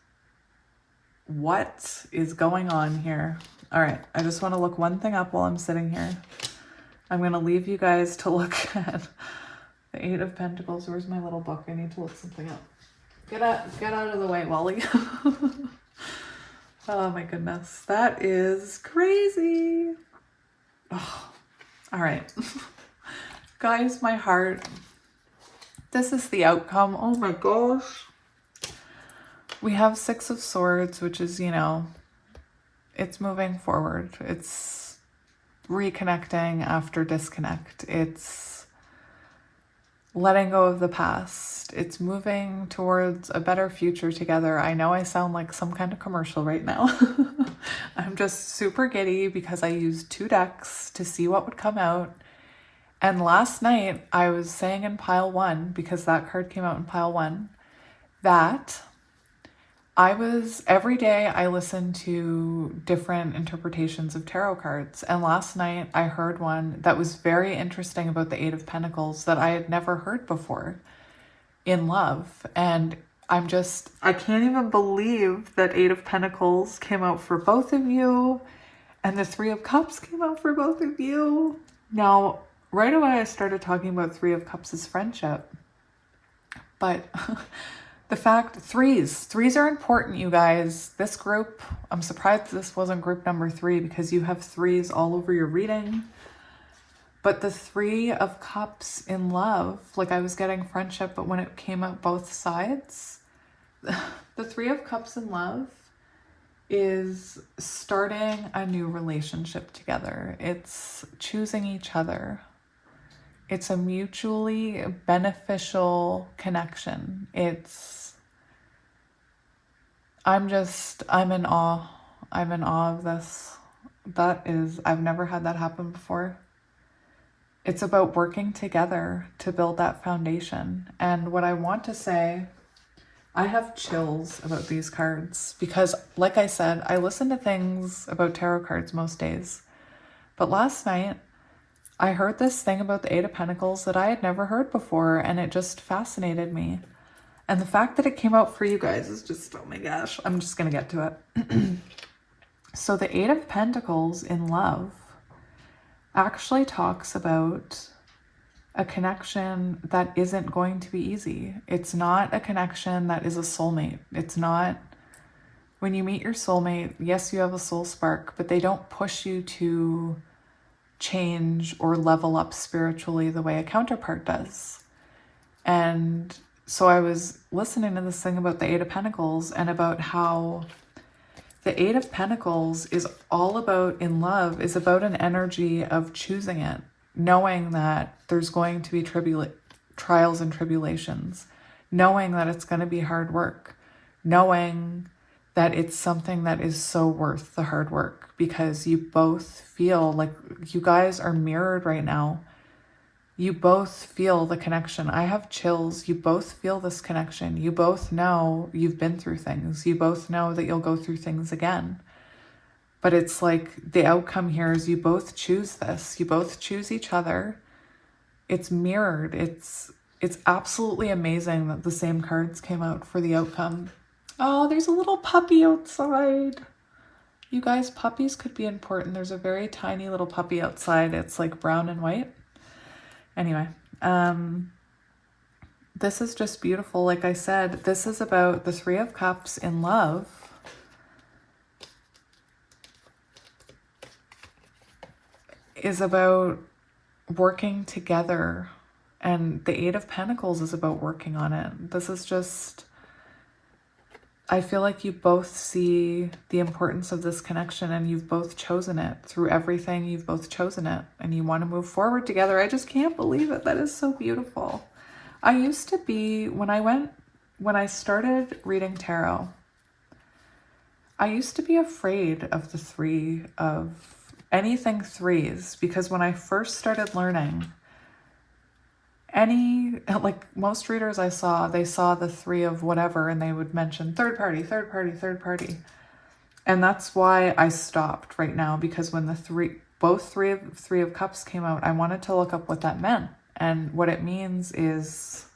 what is going on here? All right, I just want to look one thing up while I'm sitting here. I'm going to leave you guys to look at the Eight of Pentacles. Where's my little book? I need to look something up. Get out of the way, Wally. Oh my goodness, that is crazy. Oh, all right. Guys, my heart. This is the outcome. Oh my gosh. We have Six of Swords, which is, you know, it's moving forward. It's reconnecting after disconnect. It's letting go of the past. It's moving towards a better future together. I know I sound like some kind of commercial right now. I'm just super giddy because I used 2 decks to see what would come out. And last night I was saying in pile 1, because that card came out in pile 1, that every day I listen to different interpretations of tarot cards. And last night I heard one that was very interesting about the Eight of Pentacles that I had never heard before in love. And I can't even believe that Eight of Pentacles came out for both of you. And the Three of Cups came out for both of you. Now, right away I started talking about Three of Cups as friendship. But... the fact, threes are important, you guys. This group, I'm surprised this wasn't group number 3 because you have 3s all over your reading. But the Three of Cups in love, like I was getting friendship, but when it came out both sides, the Three of Cups in love is starting a new relationship together. It's choosing each other. It's a mutually beneficial connection. It's I'm in awe. I'm in awe of this. I've never had that happen before. It's about working together to build that foundation. And what I want to say, I have chills about these cards because, like I said, I listen to things about tarot cards most days. But last night, I heard this thing about the Eight of Pentacles that I had never heard before, and it just fascinated me. And the fact that it came out for you guys is just, oh my gosh, I'm just going to get to it. So the Eight of Pentacles in love actually talks about a connection that isn't going to be easy. It's not a connection that is a soulmate. It's not, when you meet your soulmate, yes, you have a soul spark, but they don't push you to change or level up spiritually the way a counterpart does. And so I was listening to this thing about the Eight of Pentacles and about how the Eight of Pentacles is all about, in love, is about an energy of choosing it, knowing that there's going to be trials and tribulations, knowing that it's going to be hard work, knowing that it's something that is so worth the hard work, because you both feel like you guys are mirrored right now. You both feel the connection. I have chills. You both feel this connection. You both know you've been through things. You both know that you'll go through things again. But it's like the outcome here is you both choose this. You both choose each other. It's mirrored. It's absolutely amazing that the same cards came out for the outcome. Oh, there's a little puppy outside. You guys, puppies could be important. There's a very tiny little puppy outside. It's like brown and white. Anyway, this is just beautiful. Like I said, this is about the Three of Cups in love. Is about working together, and the Eight of Pentacles is about working on it. This is just, I feel like you both see the importance of this connection and you've both chosen it. Through everything, you've both chosen it and you want to move forward together. I just can't believe it. That is so beautiful. I used to be, when I started reading tarot, I used to be afraid of the three of anything threes, because when I first started learning, like most readers I saw, they saw the three of whatever and they would mention third party, third party, third party. And that's why I stopped right now, because when both three of cups came out, I wanted to look up what that meant. And what it means is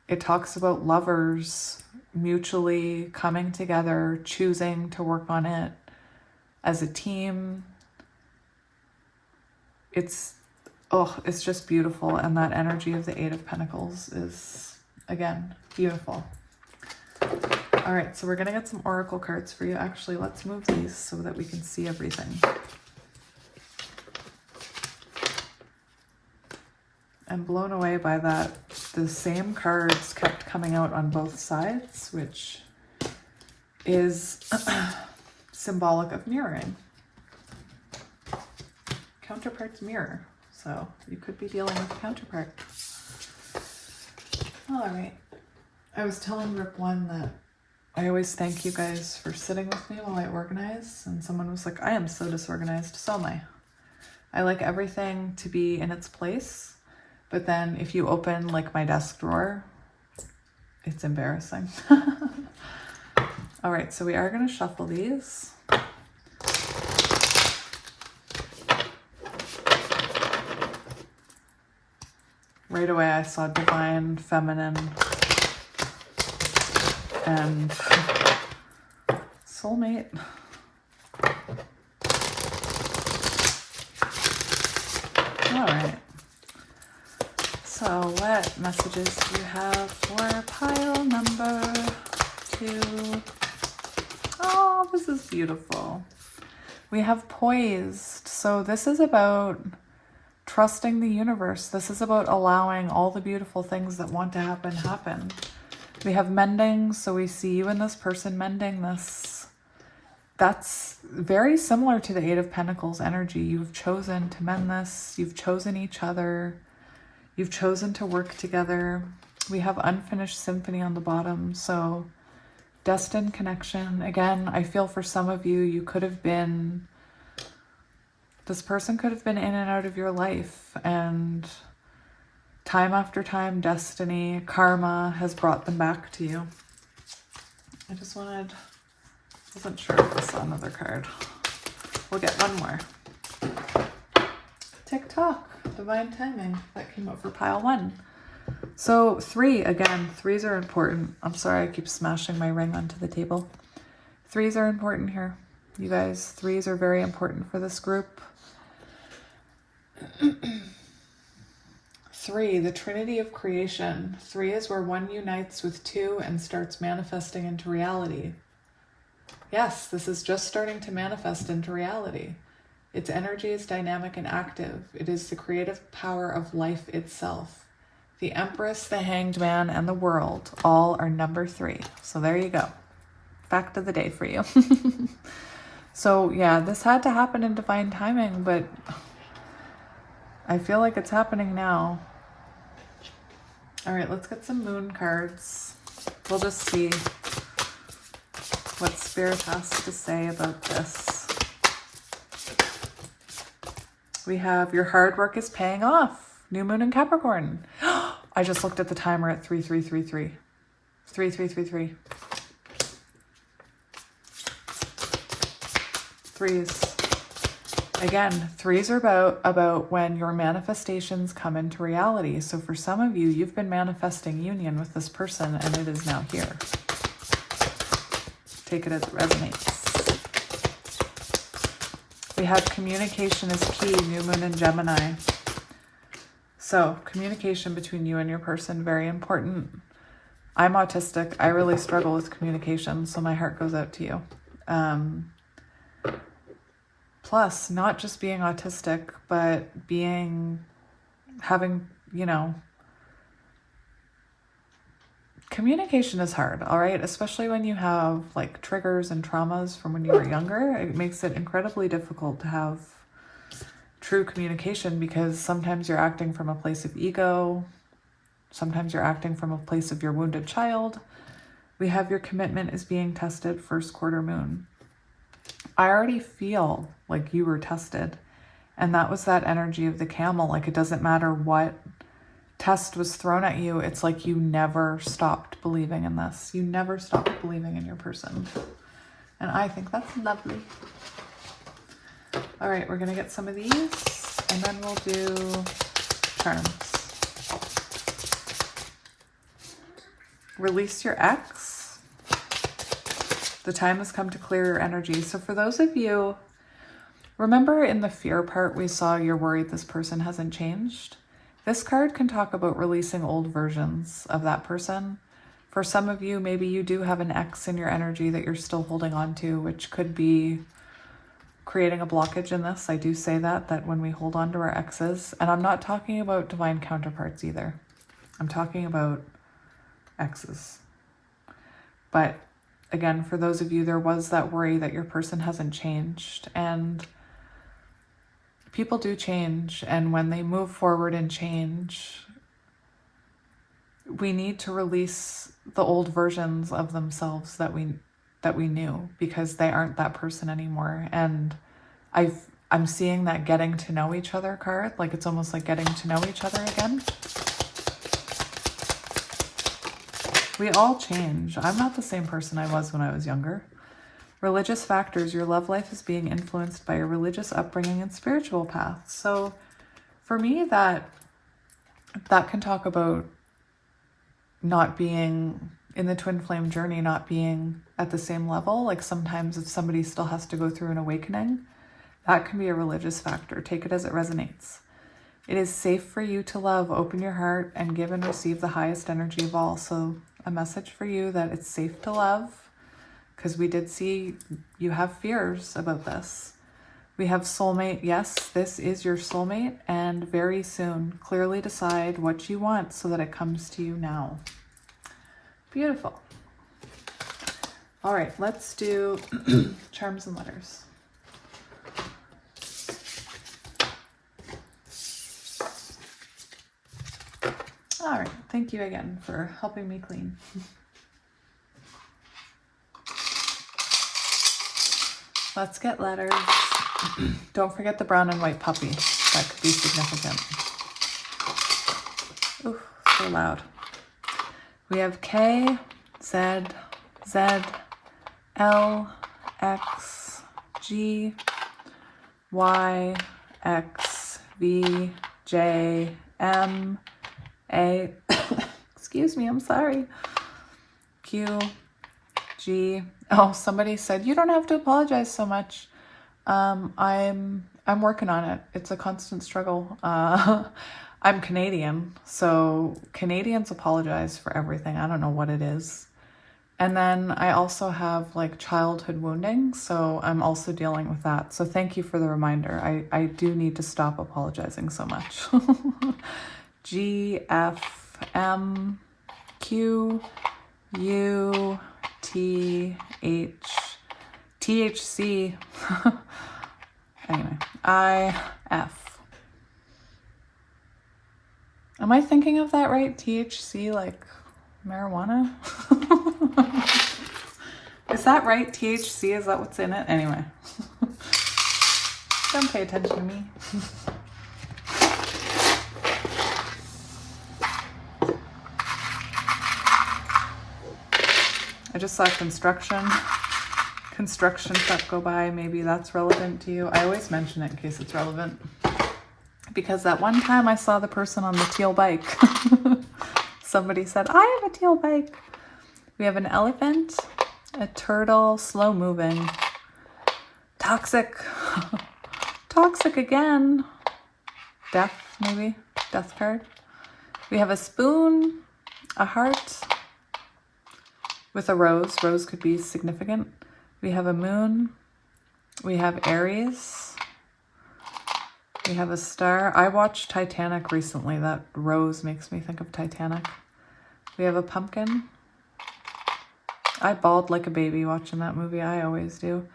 it talks about lovers mutually coming together, choosing to work on it as a team. It's just beautiful. And that energy of the Eight of Pentacles is, again, beautiful. All right, so we're going to get some oracle cards for you. Actually, let's move these so that we can see everything. I'm blown away by that. The same cards kept coming out on both sides, which is symbolic of mirroring. Counterparts mirror. So you could be dealing with a counterpart. All right. I was telling Rip One that I always thank you guys for sitting with me while I organize. And someone was like, I am so disorganized. So am I. I like everything to be in its place. But then if you open like my desk drawer, it's embarrassing. All right. So we are going to shuffle these. Right away, I saw divine, feminine, and soulmate. All right. So what messages do you have for pile number 2? Oh, this is beautiful. We have poised. So this is about trusting the universe. This is about allowing all the beautiful things that want to happen. We have mending, so we see you and this person mending this. That's very similar to the Eight of Pentacles energy. You've chosen to mend this. You've chosen each other. You've chosen to work together. We have unfinished symphony on the bottom, so destined connection. Again, I feel for some of you, this person could have been in and out of your life, and time after time, destiny, karma has brought them back to you. I wasn't sure if I saw another card. We'll get one more. Tick-tock, divine timing. That came up for pile 1. So 3, again, 3s are important. I'm sorry, I keep smashing my ring onto the table. 3s are important here. You guys, 3s are very important for this group. 3, the Trinity of creation. 3 is where 1 unites with 2 and starts manifesting into reality. Yes, this is just starting to manifest into reality. Its energy is dynamic and active. It is the creative power of life itself. The Empress, the Hanged Man, and the World all are number 3. So there you go. Fact of the day for you. So yeah, this had to happen in divine timing, but I feel like it's happening now. All right, let's get some moon cards. We'll just see what Spirit has to say about this. We have your hard work is paying off. New moon in Capricorn. I just looked at the timer at 3333. 3333. 3s. Again, 3s are about when your manifestations come into reality. So for some of you, you've been manifesting union with this person and it is now here. Take it as it resonates. We have communication is key, new moon in Gemini. So communication between you and your person, very important. I'm autistic. I really struggle with communication, so my heart goes out to you. Plus, not just being autistic, but having, communication is hard, all right? Especially when you have like triggers and traumas from when you were younger. It makes it incredibly difficult to have true communication because sometimes you're acting from a place of ego. Sometimes you're acting from a place of your wounded child. We have your commitment is being tested, first quarter moon. I already feel like you were tested, and that was that energy of the camel. Like, it doesn't matter what test was thrown at you. It's like you never stopped believing in this. You never stopped believing in your person. And I think that's lovely. All right, we're going to get some of these, and then we'll do charms. Release your ex. The time has come to clear your energy. So for those of you, remember in the fear part, we saw you're worried this person hasn't changed. This card can talk about releasing old versions of that person. For some of you, maybe you do have an ex in your energy that you're still holding on to, which could be creating a blockage in this. I do say that when we hold on to our exes, and I'm not talking about divine counterparts either. I'm talking about exes. But again, for those of you, there was that worry that your person hasn't changed, and people do change. And when they move forward and change, we need to release the old versions of themselves that we knew, because they aren't that person anymore. And I'm seeing that getting to know each other card, like it's almost like getting to know each other again. We all change. I'm not the same person I was when I was younger. Religious factors. Your love life is being influenced by your religious upbringing and spiritual path. So for me, that can talk about not being in the twin flame journey, not being at the same level. Like sometimes if somebody still has to go through an awakening, that can be a religious factor. Take it as it resonates. It is safe for you to love, open your heart, and give and receive the highest energy of all. So a message for you that it's safe to love, because we did see you have fears about this. We have soulmate. Yes, this is your soulmate, and very soon, clearly decide what you want so that it comes to you now. Beautiful. All right, let's do charms and letters. All right, thank you again for helping me clean. Let's get letters. Don't forget the brown and white puppy. That could be significant. Ooh, so loud. We have K, Z, Z, L, X, G, Y, X, V, J, M, A, excuse me, I'm sorry, Q, G. Oh, somebody said, you don't have to apologize so much. I'm working on it. It's a constant struggle. I'm Canadian, so Canadians apologize for everything. I don't know what it is. And then I also have like childhood wounding, so I'm also dealing with that. So thank you for the reminder. I do need to stop apologizing so much. G, F, M, Q, U, T, H, THC. Anyway, I, F. Am I thinking of that right? THC, like marijuana? Is that right? THC, is that what's in it? Anyway. Don't pay attention to me. I just saw construction truck go by. Maybe that's relevant to you. I always mention it in case it's relevant. Because that one time I saw the person on the teal bike. Somebody said, I have a teal bike. We have an elephant, a turtle, slow moving, toxic, toxic again, death maybe, death card. We have a spoon, a heart with a rose. Rose could be significant. We have a moon. We have Aries. We have a star. I watched Titanic recently. That rose makes me think of Titanic. We have a pumpkin. I bawled like a baby watching that movie. I always do.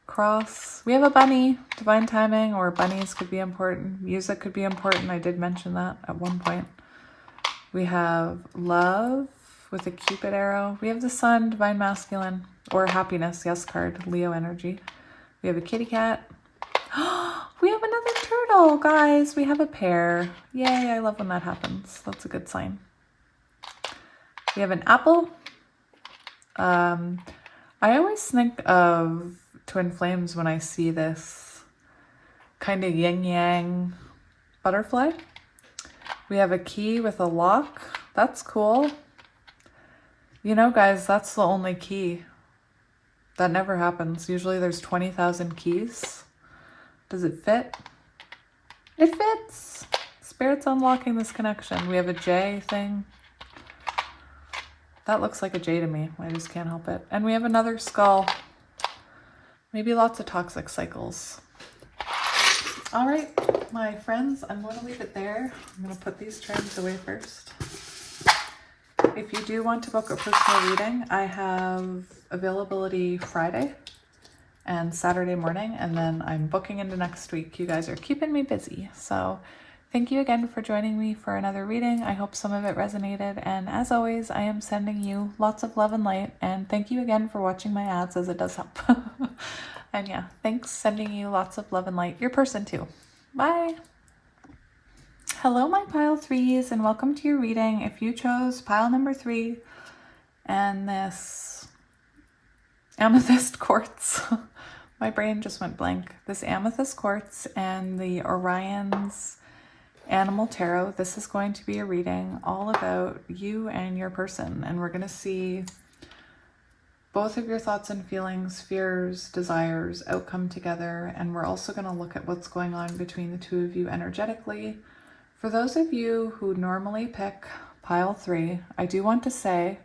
Cross. We have a bunny. Divine timing, or bunnies could be important. Music could be important. I did mention that at one point. We have love with a Cupid arrow. We have the sun, divine masculine, or happiness, yes card, Leo energy. We have a kitty cat. We have another turtle, guys. We have a pair. Yay, I love when that happens. That's a good sign. We have an apple. I always think of twin flames when I see this kind of yin-yang butterfly. We have a key with a lock. That's cool. You know, guys, that's the only key. That never happens. Usually there's 20,000 keys. Does it fit? It fits. Spirit's unlocking this connection. We have a J thing. That looks like a J to me. I just can't help it. And we have another skull. Maybe lots of toxic cycles. All right, my friends, I'm going to leave it there. I'm going to put these charms away first. If you do want to book a personal reading, I have availability Friday and Saturday morning, and then I'm booking into next week. You guys are keeping me busy. So thank you again for joining me for another reading. I hope some of it resonated. And as always, I am sending you lots of love and light. And thank you again for watching my ads, as it does help. And yeah, thanks. Sending you lots of love and light. Your person too. Bye. Hello, my pile threes, and welcome to your reading. If you chose pile number 3 and this amethyst quartz, my brain just went blank. This amethyst quartz and the Orion's Animal Tarot, this is going to be a reading all about you and your person. And we're going to see both of your thoughts and feelings, fears, desires, outcome together. And we're also going to look at what's going on between the two of you energetically. For those of you who normally pick pile 3, I do want to say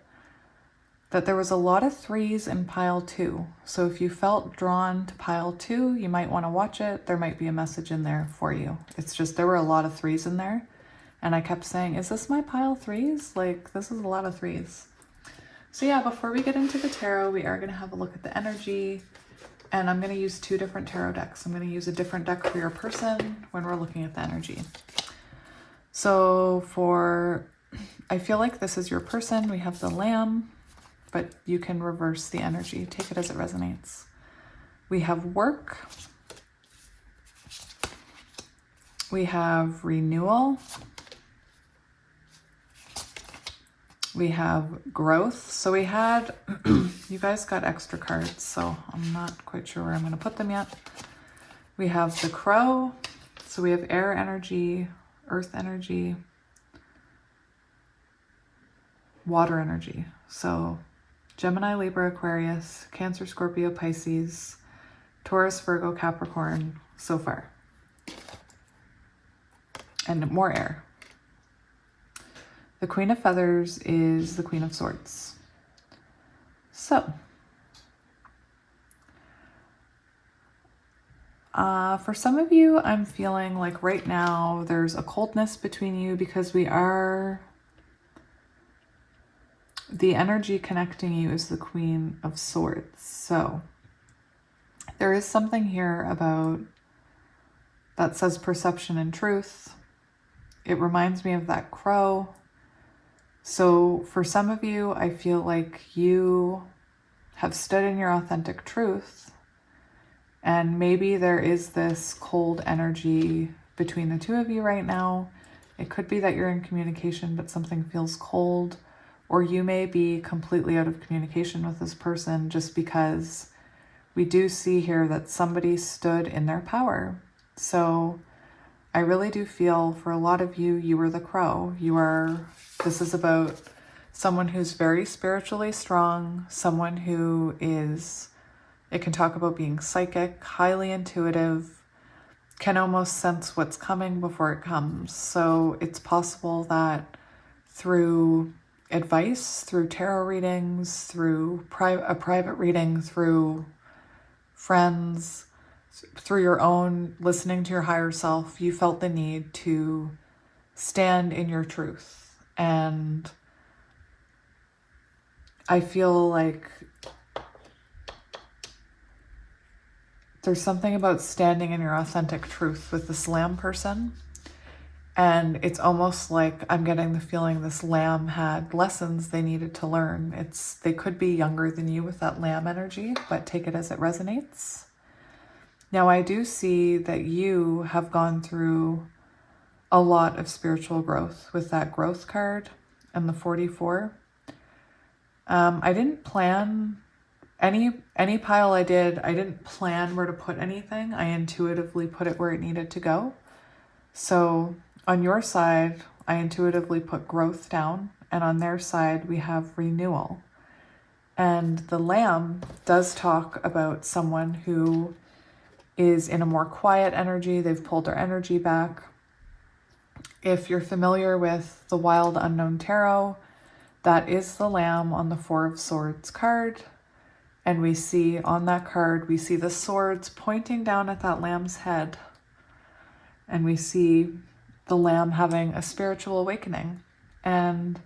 that there was a lot of 3s in pile 2. So if you felt drawn to pile 2, you might want to watch it. There might be a message in there for you. It's just there were a lot of 3s in there. And I kept saying, is this my pile 3s? Like, this is a lot of 3s. So yeah, before we get into the tarot, we are going to have a look at the energy. And I'm going to use 2 different tarot decks. I'm going to use a different deck for your person when we're looking at the energy. So I feel like this is your person. We have the Lamb, but you can reverse the energy. Take it as it resonates. We have work. We have renewal. We have growth. So we had, you guys got extra cards, so I'm not quite sure where I'm going to put them yet. We have the crow. So we have air energy, earth energy, water energy. So Gemini, Libra, Aquarius, Cancer, Scorpio, Pisces, Taurus, Virgo, Capricorn so far. And more air. The Queen of Feathers is the Queen of Swords. So, for some of you, I'm feeling like right now there's a coldness between you because the energy connecting you is the Queen of Swords. So, there is something here about that says perception and truth. It reminds me of that crow. So for some of you, I feel like you have stood in your authentic truth, and maybe there is this cold energy between the two of you right now. It could be that you're in communication, but something feels cold, or you may be completely out of communication with this person just because we do see here that somebody stood in their power. So I really do feel for a lot of you, you were the crow. This is about someone who's very spiritually strong, someone who is, it can talk about being psychic, highly intuitive, can almost sense what's coming before it comes. So it's possible that through advice, through tarot readings, through a private reading, through friends, through your own listening to your higher self, you felt the need to stand in your truth. And I feel like there's something about standing in your authentic truth with this lamb person. And it's almost like I'm getting the feeling this lamb had lessons they needed to learn. They could be younger than you with that lamb energy, but take it as it resonates. Now, I do see that you have gone through a lot of spiritual growth with that growth card and the 44. I didn't plan any pile I didn't plan where to put anything. I intuitively put it where it needed to go. So on your side, I intuitively put growth down, and on their side, we have renewal. And the lamb does talk about someone who is in a more quiet energy. They've pulled their energy back. If you're familiar with the Wild Unknown Tarot, that is the lamb on the 4 of Swords card. And we see on that card, we see the swords pointing down at that lamb's head. And we see the lamb having a spiritual awakening. And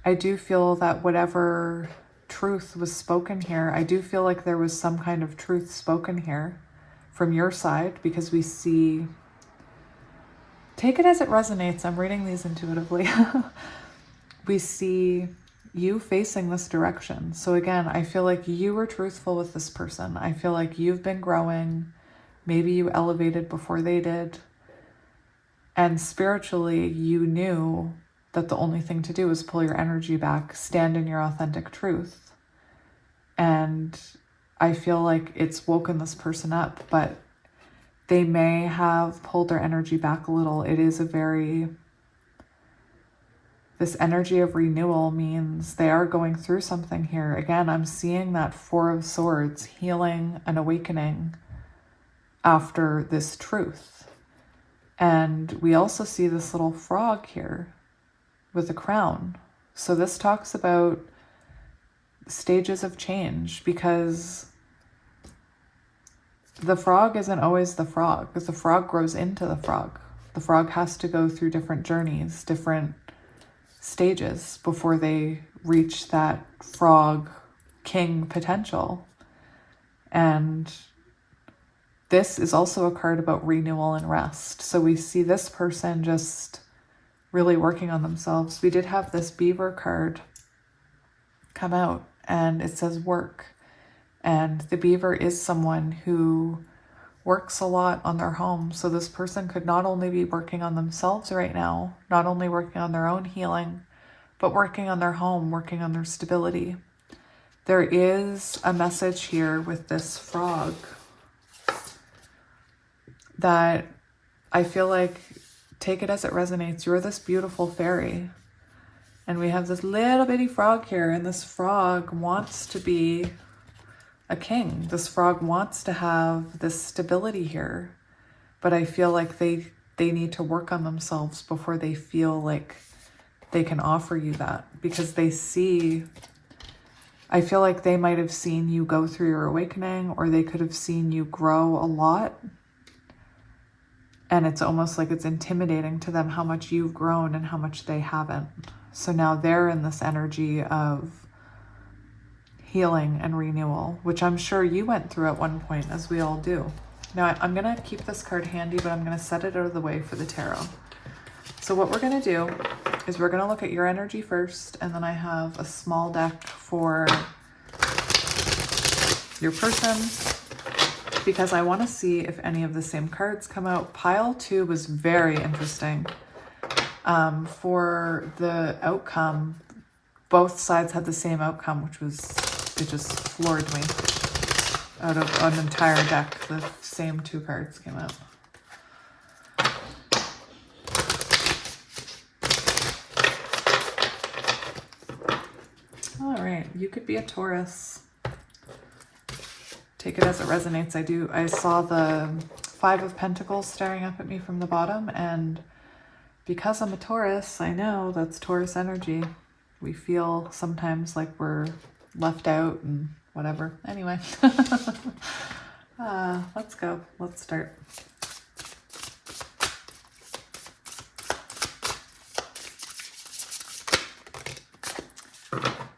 I do feel that whatever truth was spoken here, I do feel like there was some kind of truth spoken here from your side, because we see, take it as it resonates. I'm reading these intuitively. We see you facing this direction. So again, I feel like you were truthful with this person. I feel like you've been growing. Maybe you elevated before they did. And spiritually, you knew that the only thing to do was pull your energy back, stand in your authentic truth. And I feel like it's woken this person up, but they may have pulled their energy back a little. It is this energy of renewal means they are going through something here. Again, I'm seeing that 4 of Swords, healing and awakening after this truth. And we also see this little frog here with a crown. So this talks about stages of change, because the frog isn't always the frog, because the frog grows into the frog. The frog has to go through different journeys, different stages before they reach that frog king potential. And this is also a card about renewal and rest. So we see this person just really working on themselves. We did have this beaver card come out, and it says work. And the beaver is someone who works a lot on their home. So this person could not only be working on themselves right now, not only working on their own healing, but working on their home, working on their stability. There is a message here with this frog that I feel like, take it as it resonates. You're this beautiful fairy. And we have this little bitty frog here, and this frog wants to be a king. This frog wants to have this stability here. But I feel like they need to work on themselves before they feel like they can offer you that. Because they see, I feel like they might have seen you go through your awakening, or they could have seen you grow a lot. And it's almost like it's intimidating to them how much you've grown and how much they haven't. So now they're in this energy of healing and renewal, which I'm sure you went through at one point, as we all do. Now I'm going to keep this card handy, but I'm going to set it out of the way for the tarot. So what we're going to do is we're going to look at your energy first, and then I have a small deck for your person, because I want to see if any of the same cards come out. Pile 2 was very interesting. For the outcome, both sides had the same outcome, which was, it just floored me. Out of an entire deck, the same 2 cards came out. All right, you could be a Taurus. Take it as it resonates. I saw the 5 of Pentacles staring up at me from the bottom, and because I'm a Taurus, I know that's Taurus energy. We feel sometimes like we're left out and whatever. Anyway, let's go. Let's start.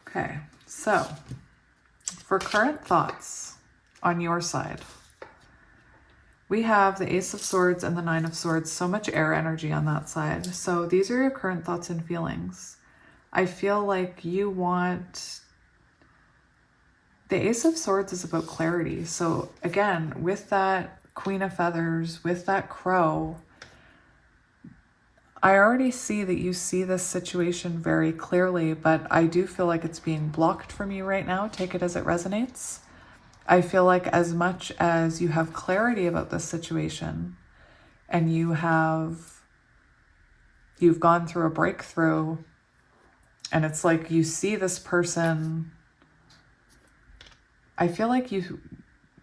Okay, so for current thoughts on your side, we have the Ace of Swords and the Nine of Swords, so much air energy on that side. So these are your current thoughts and feelings. I feel like you want, the Ace of Swords is about clarity. So again, with that Queen of Feathers, with that crow, I already see that you see this situation very clearly, but I do feel like it's being blocked from you right now. Take it as it resonates. I feel like as much as you have clarity about this situation, and you've gone through a breakthrough, and it's like you see this person, I feel like you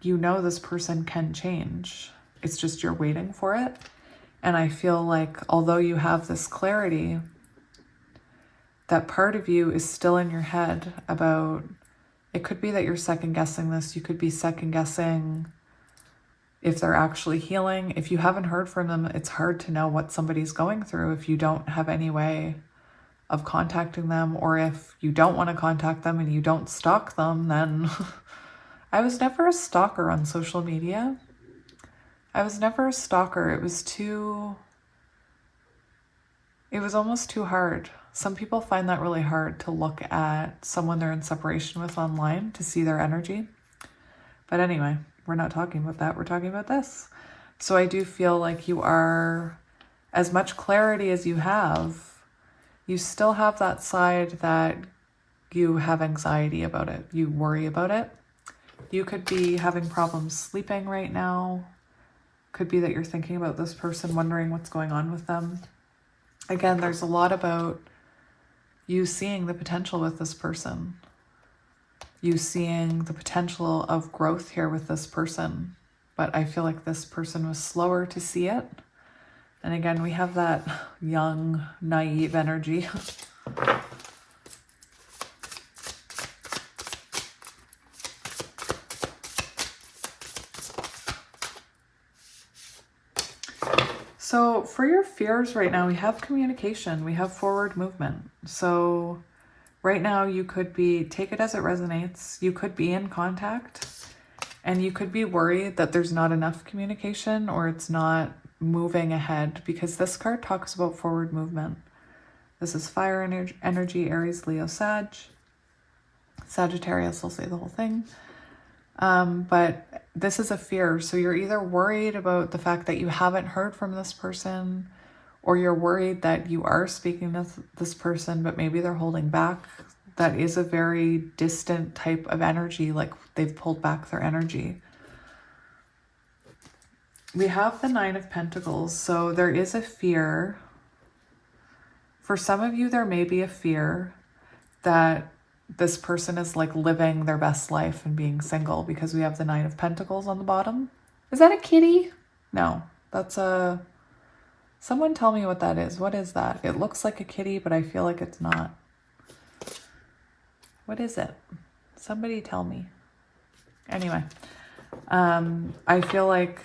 know this person can change. It's just you're waiting for it. And I feel like although you have this clarity, that part of you is still in your head about, it could be that you're second guessing this. You could be second guessing if they're actually healing. If you haven't heard from them, it's hard to know what somebody's going through if you don't have any way of contacting them, or if you don't want to contact them and you don't stalk them, then I was never a stalker on social media. I was never a stalker. It was almost too hard. Some people find that really hard, to look at someone they're in separation with online to see their energy. But anyway, we're not talking about that. We're talking about this. So I do feel like you are, as much clarity as you have, you still have that side that you have anxiety about it. You worry about it. You could be having problems sleeping right now. Could be that you're thinking about this person, wondering what's going on with them. Again, there's a lot about you seeing the potential with this person. You seeing the potential of growth here with this person. But I feel like this person was slower to see it. And again, we have that young, naive energy. So for your fears right now, we have communication, we have forward movement. So right now you could be, take it as it resonates, you could be in contact, and you could be worried that there's not enough communication or it's not moving ahead, because this card talks about forward movement. This is fire energy, Aries, Leo, Sagittarius, I'll say the whole thing. But this is a fear. So you're either worried about the fact that you haven't heard from this person, or you're worried that you are speaking to this person, but maybe they're holding back. That is a very distant type of energy, like they've pulled back their energy. We have the Nine of Pentacles, so there is a fear. For some of you, there may be a fear that this person is like living their best life and being single, because we have the Nine of Pentacles on the bottom. Is that a kitty? No, that's a... Someone tell me what that is. What is that? It looks like a kitty, but I feel like it's not. What is it? Somebody tell me. Anyway, I feel like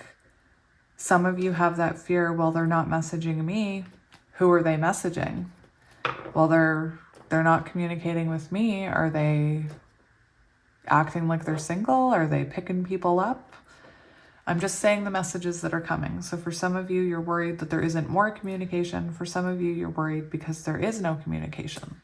some of you have that fear. Well, they're not messaging me. Who are they messaging? Well, they're not communicating with me. Are they acting like they're single? Are they picking people up? I'm just saying the messages that are coming. So for some of you, you're worried that there isn't more communication. For some of you, you're worried because there is no communication.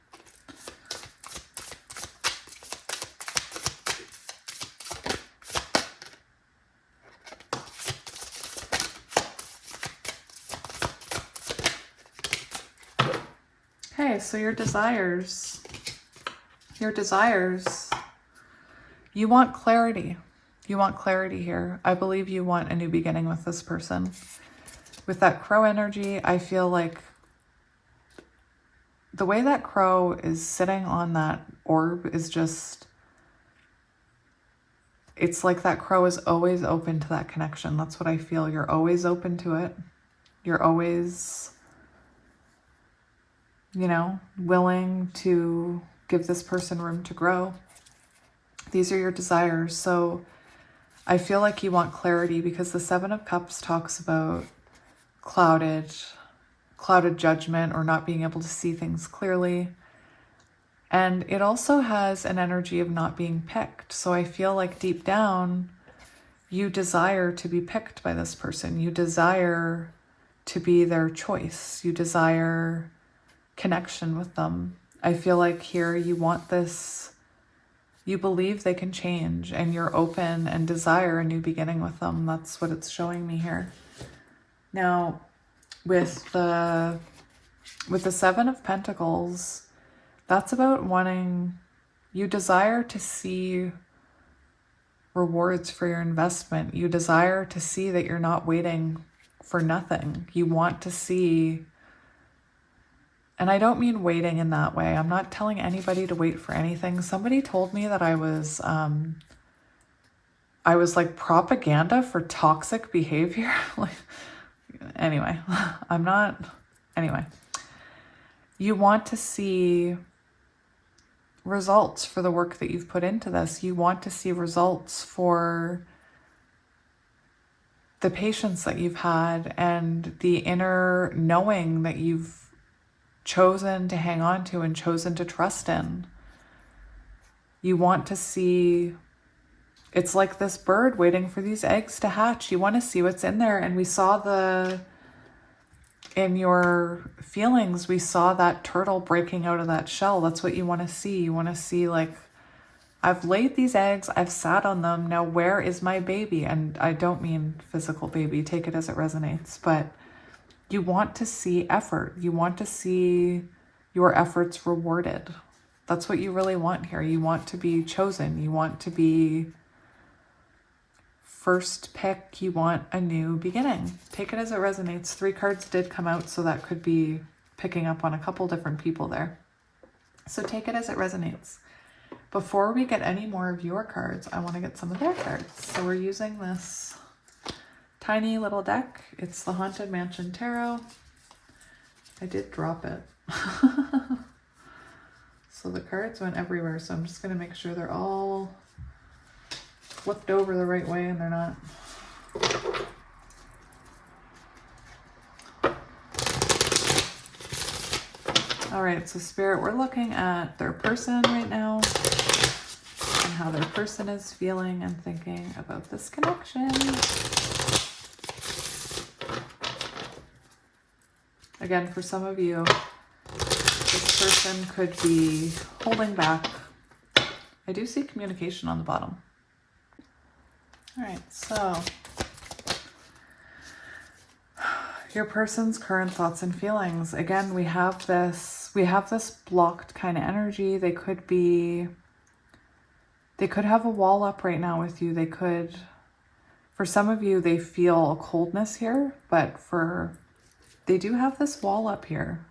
Okay, so your desires, you want clarity. You want clarity here. I believe you want a new beginning with this person. With that crow energy, I feel like the way that crow is sitting on that orb is just, it's like that crow is always open to that connection. That's what I feel. You're always open to it. You're always, you know, willing to give this person room to grow. These are your desires. So I feel like you want clarity, because the Seven of Cups talks about clouded judgment, or not being able to see things clearly. And it also has an energy of not being picked. So I feel like deep down, you desire to be picked by this person. You desire to be their choice. You desire connection with them. I feel like here you want this. You believe they can change, and you're open and desire a new beginning with them. That's what it's showing me here. Now, with the Seven of Pentacles, that's about wanting, you desire to see rewards for your investment. You desire to see that you're not waiting for nothing. You want to see, and I don't mean waiting in that way. I'm not telling anybody to wait for anything. Somebody told me that I was like propaganda for toxic behavior. Like, anyway, I'm not. Anyway, you want to see results for the work that you've put into this. You want to see results for the patience that you've had and the inner knowing that you've chosen to hang on to and chosen to trust in. You want to see, it's like this bird waiting for these eggs to hatch. You want to see what's in there. And we saw in your feelings, we saw that turtle breaking out of that shell. That's what you want to see. You want to see, like, I've laid these eggs, I've sat on them, now where is my baby? And I don't mean physical baby, take it as it resonates, but you want to see effort. You want to see your efforts rewarded. That's what you really want here. You want to be chosen. You want to be first pick. You want a new beginning. Take it as it resonates. 3 cards did come out, so that could be picking up on a couple different people there. So take it as it resonates. Before we get any more of your cards, I want to get some of their cards. So we're using this tiny little deck. It's the Haunted Mansion Tarot. I did drop it. So the cards went everywhere. So I'm just going to make sure they're all flipped over the right way and they're not. All right, so Spirit, we're looking at their person right now and how their person is feeling and thinking about this connection. Again, for some of you, this person could be holding back. I do see communication on the bottom. All right, so your person's current thoughts and feelings. Again, we have this blocked kind of energy. They could have a wall up right now with you. For some of you, they feel a coldness here, but they do have this wall up here.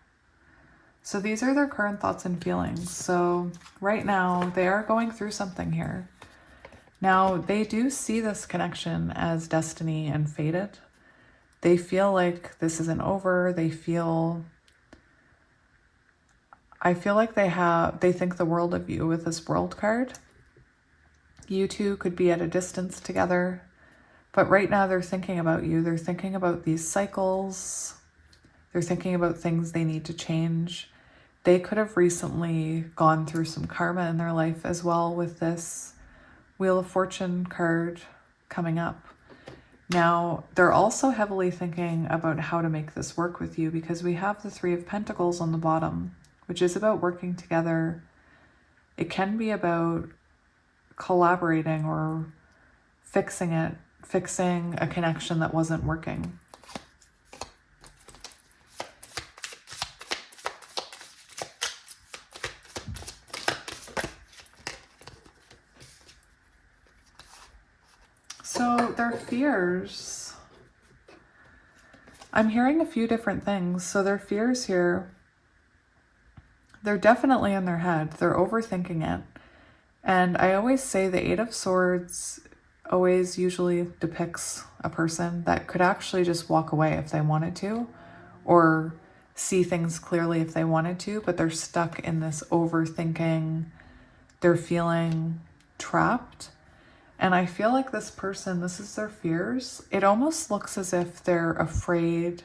So these are their current thoughts and feelings. So right now they are going through something here. Now they do see this connection as destiny and fated. They feel like this isn't over. I feel like they think the world of you with this World card. You two could be at a distance together, but right now they're thinking about you. They're thinking about these cycles. They're thinking about things they need to change. They could have recently gone through some karma in their life as well with this Wheel of Fortune card coming up. Now, they're also heavily thinking about how to make this work with you because we have the Three of Pentacles on the bottom, which is about working together. It can be about collaborating or fixing a connection that wasn't working. So their fears, I'm hearing a few different things. So their fears here, they're definitely in their head. They're overthinking it. And I always say the Eight of Swords always usually depicts a person that could actually just walk away if they wanted to, or see things clearly if they wanted to, but they're stuck in this overthinking. They're feeling trapped. And I feel like this person, this is their fears. It almost looks as if they're afraid,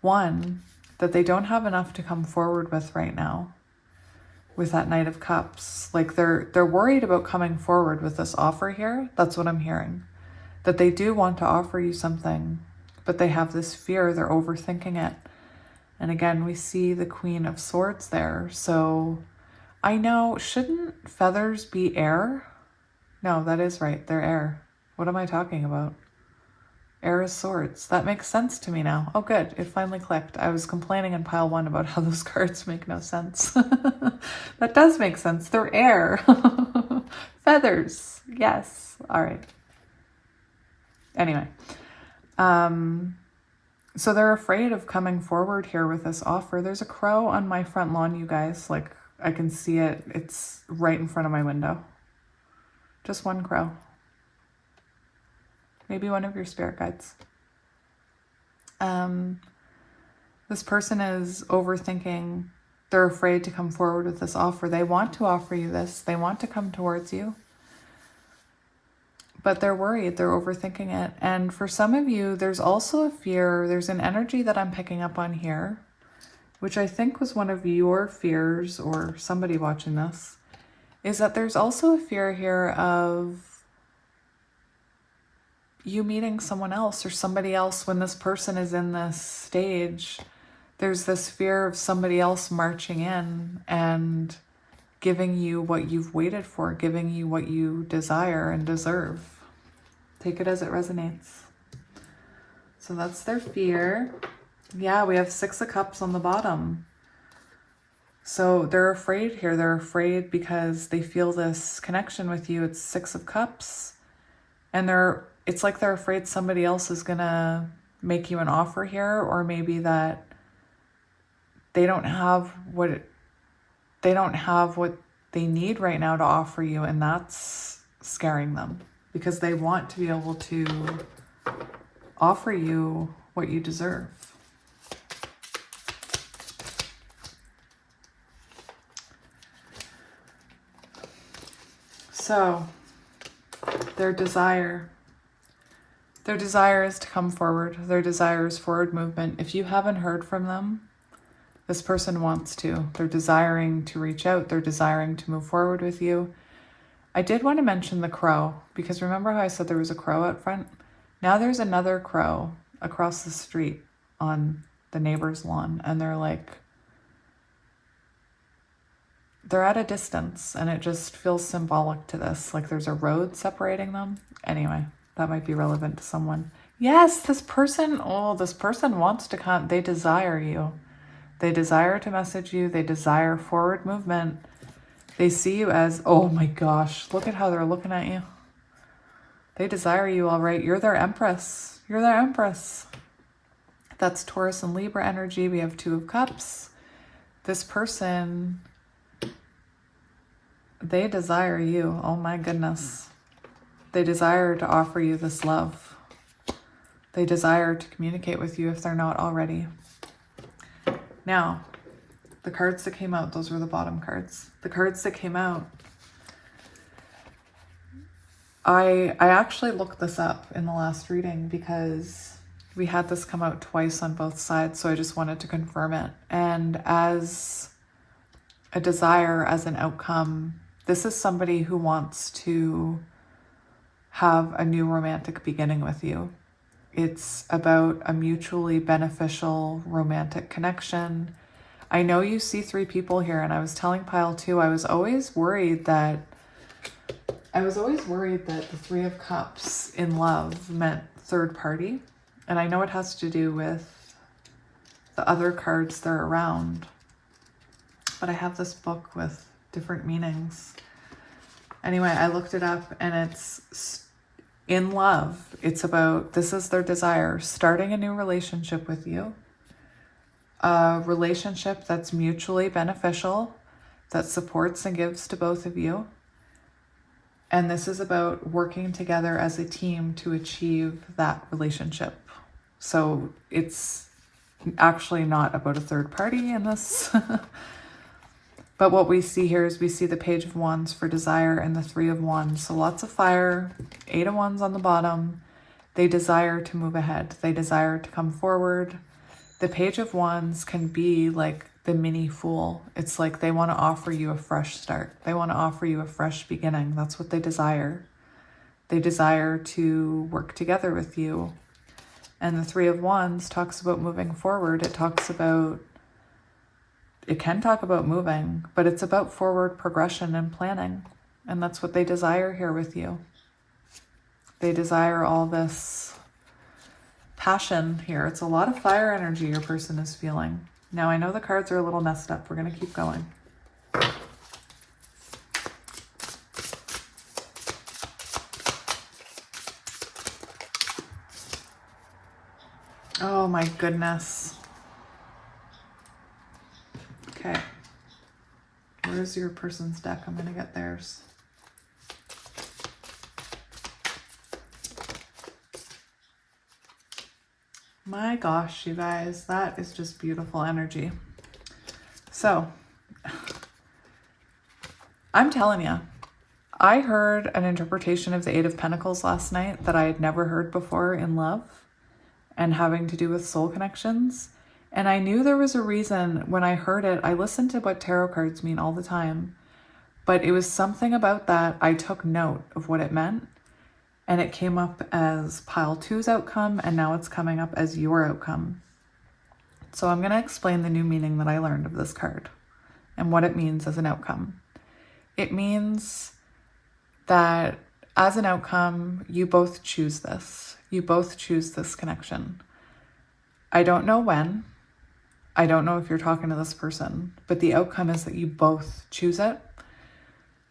one, that they don't have enough to come forward with right now. With that Knight of Cups, like they're worried about coming forward with this offer here. That's what I'm hearing. That they do want to offer you something, but they have this fear. They're overthinking it. And again, we see the Queen of Swords there. So I know, shouldn't feathers be air? No, that is right. They're air. What am I talking about? Air is swords. That makes sense to me now. Oh, good. It finally clicked. I was complaining in pile one about how those cards make no sense. That does make sense. They're air. Feathers. Yes. All right. Anyway. So they're afraid of coming forward here with this offer. There's a crow on my front lawn, you guys. Like, I can see it. It's right in front of my window. Just one crow. Maybe one of your spirit guides. This person is overthinking. They're afraid to come forward with this offer. They want to offer you this. They want to come towards you. But they're worried. They're overthinking it. And for some of you, there's also a fear. There's an energy that I'm picking up on here, which I think was one of your fears, or somebody watching this, is that there's also a fear here of you meeting someone else or somebody else when this person is in this stage. There's this fear of somebody else marching in and giving you what you've waited for, giving you what you desire and deserve. Take it as it resonates. So that's their fear. Yeah, we have Six of Cups on the bottom. So they're afraid here. They're afraid because they feel this connection with you. It's Six of Cups. And it's like they're afraid somebody else is going to make you an offer here, or maybe that they don't have what they need right now to offer you, and that's scaring them because they want to be able to offer you what you deserve. So their desire is to come forward. Their desire is forward movement. If you haven't heard from them, this person wants to. They're desiring to reach out. They're desiring to move forward with you. I did want to mention the crow, because remember how I said there was a crow out front? Now there's another crow across the street on the neighbor's lawn, and they're at a distance, and it just feels symbolic to this. Like there's a road separating them. Anyway, That might be relevant to someone. Yes, this person wants to come. They desire you. They desire to message you. They desire forward movement. They see you as, oh my gosh, look at how they're looking at you. They desire you, all right. You're their empress. You're their empress. That's Taurus and Libra energy. We have Two of Cups. This person, they desire you. Oh my goodness. They desire to offer you this love. They desire to communicate with you if they're not already. Now, the cards that came out, those were the bottom cards. The cards that came out, I actually looked this up in the last reading because we had this come out twice on both sides, so I just wanted to confirm it. And as a desire, as an outcome, this is somebody who wants to have a new romantic beginning with you. It's about a mutually beneficial romantic connection. I know you see three people here, and I was telling Pile 2, I was always worried that the Three of Cups in love meant third party. And I know it has to do with the other cards that are around. But I have this book with different meanings. Anyway, I looked it up, and it's in love. It's about, this is their desire, starting a new relationship with you. A relationship that's mutually beneficial, that supports and gives to both of you. And this is about working together as a team to achieve that relationship. So it's actually not about a third party in this. But what we see here is we see the Page of Wands for desire and the Three of Wands. So lots of fire, 8 of Wands on the bottom. They desire to move ahead. They desire to come forward. The Page of Wands can be like the mini Fool. It's like they want to offer you a fresh start. They want to offer you a fresh beginning. That's what they desire. They desire to work together with you. And the Three of Wands talks about moving forward. It can talk about moving, but it's about forward progression and planning. And that's what they desire here with you. They desire all this passion here. It's a lot of fire energy your person is feeling. Now, I know the cards are a little messed up. We're going to keep going. Oh my goodness. Okay. Where's your person's deck? I'm going to get theirs. My gosh, you guys, that is just beautiful energy. So, I'm telling you, I heard an interpretation of the Eight of Pentacles last night that I had never heard before in love and having to do with soul connections. And I knew there was a reason when I heard it. I listened to what tarot cards mean all the time, but it was something about that. I took note of what it meant. And it came up as Pile 2's outcome, and now it's coming up as your outcome. So I'm going to explain the new meaning that I learned of this card and what it means as an outcome. It means that as an outcome, you both choose this. You both choose this connection. I don't know when. I don't know if you're talking to this person, but the outcome is that you both choose it.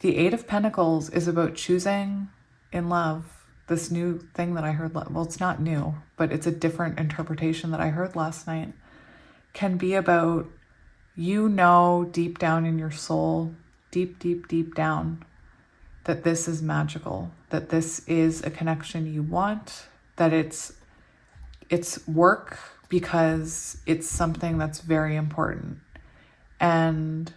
The Eight of Pentacles is about choosing in love. This new thing that I heard, well, it's not new, but it's a different interpretation that I heard last night, can be about, you know, deep down in your soul, deep, deep, deep down, that this is magical, that this is a connection you want, that it's work because it's something that's very important. And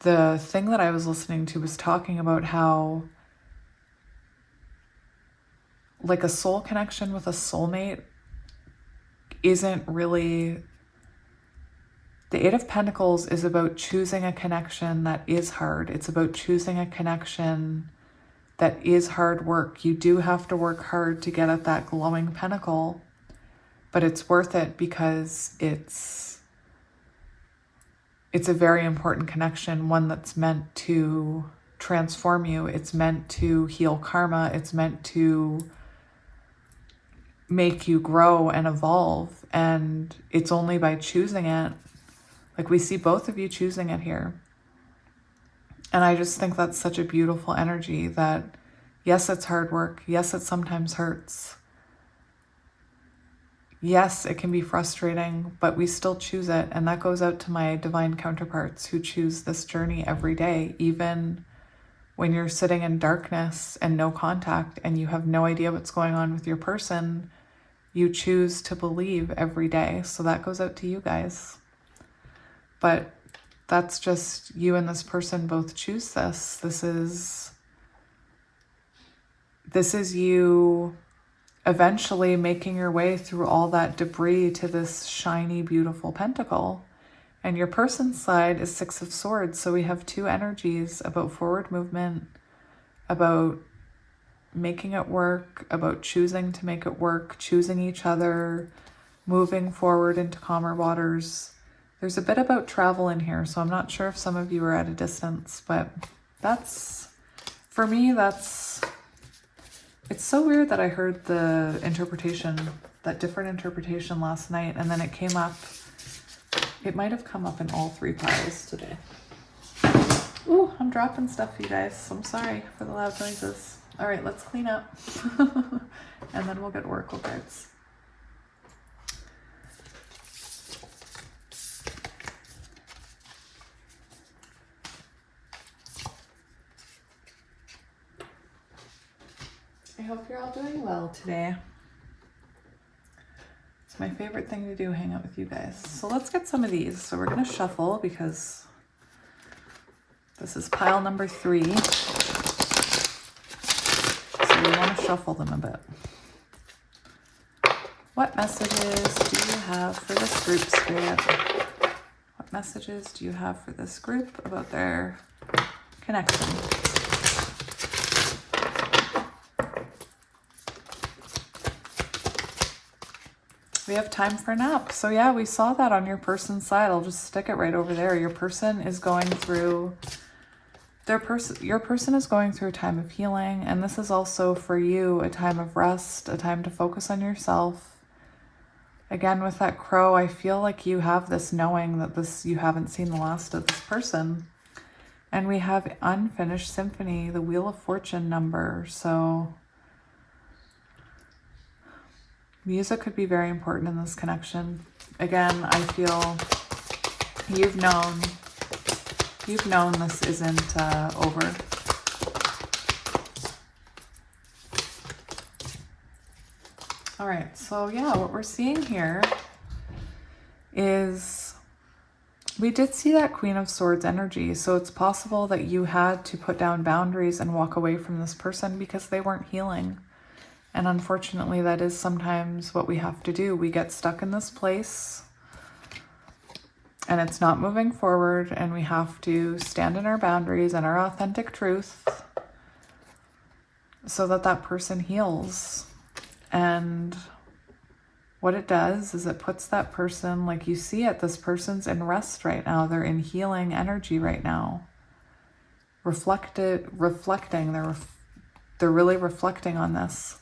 the thing that I was listening to was talking about how like a soul connection with a soulmate isn't really... The Eight of Pentacles is about choosing a connection that is hard. It's about choosing a connection that is hard work. You do have to work hard to get at that glowing pentacle, but it's worth it because it's a very important connection, one that's meant to transform you. It's meant to heal karma. It's meant to make you grow and evolve. And it's only by choosing it. Like, we see both of you choosing it here. And I just think that's such a beautiful energy that, yes, it's hard work. Yes, it sometimes hurts. Yes, it can be frustrating, but we still choose it. And that goes out to my divine counterparts who choose this journey every day, even when you're sitting in darkness and no contact and you have no idea what's going on with your person. You choose to believe every day. So that goes out to you guys. But that's just you and this person both choose this. This is you eventually making your way through all that debris to this shiny, beautiful pentacle. And your person's side is Six of Swords. So we have two energies about forward movement, about making it work, about choosing to make it work, choosing each other, moving forward into calmer waters. There's a bit about travel in here, so I'm not sure if some of you are at a distance, but that's, for me, it's so weird that I heard the interpretation, that different interpretation last night, and then it came up, it might have come up in all three piles today. Ooh, I'm dropping stuff, you guys. I'm sorry for the loud noises. All right, let's clean up, and then we'll get oracle cards. I hope you're all doing well today. It's my favorite thing to do, hang out with you guys. So let's get some of these. So we're going to shuffle because this is pile number 3. So we want to shuffle them a bit. What messages do you have for this group, Spirit? What messages do you have for this group about their connection? We have time for a nap. So yeah, we saw that on your person's side. I'll just stick it right over there. Your person is going through, your person is going through a time of healing. And this is also for you a time of rest, a time to focus on yourself. Again, with that crow, I feel like you have this knowing that you haven't seen the last of this person. And we have unfinished symphony, the Wheel of Fortune number. So music could be very important in this connection. Again, I feel you've known this isn't over. All right, so yeah, what we're seeing here is we did see that Queen of Swords energy. So it's possible that you had to put down boundaries and walk away from this person because they weren't healing. And unfortunately, that is sometimes what we have to do. We get stuck in this place and it's not moving forward, and we have to stand in our boundaries and our authentic truth so that that person heals. And what it does is it puts that person, like you see it, this person's in rest right now. They're in healing energy right now. Reflecting. They're really reflecting on this.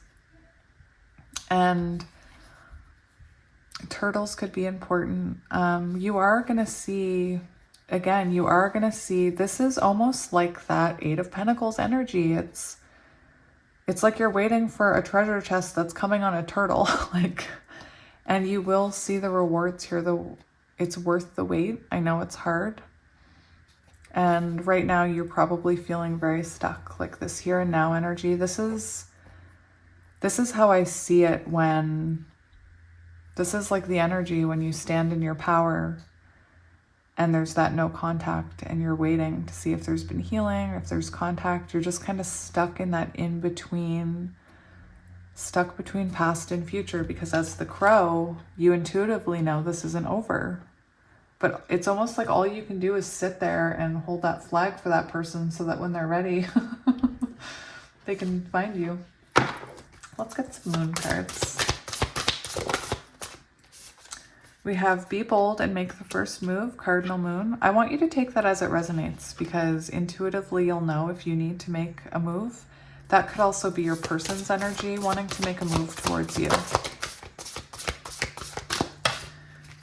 And turtles could be important. You are going to see, again, this is almost like that Eight of Pentacles energy. It's like you're waiting for a treasure chest that's coming on a turtle, and you will see the rewards here. It's worth the wait. I know it's hard. And right now you're probably feeling very stuck, like this here and now energy. This is how I see it this is like the energy when you stand in your power and there's that no contact and you're waiting to see if there's been healing or if there's contact. You're just kind of stuck in that between past and future, because as the crow, you intuitively know this isn't over. But it's almost like all you can do is sit there and hold that flag for that person so that when they're ready, they can find you. Let's get some moon cards. We have Be Bold and Make the First Move, Cardinal Moon. I want you to take that as it resonates, because intuitively you'll know if you need to make a move. That could also be your person's energy wanting to make a move towards you.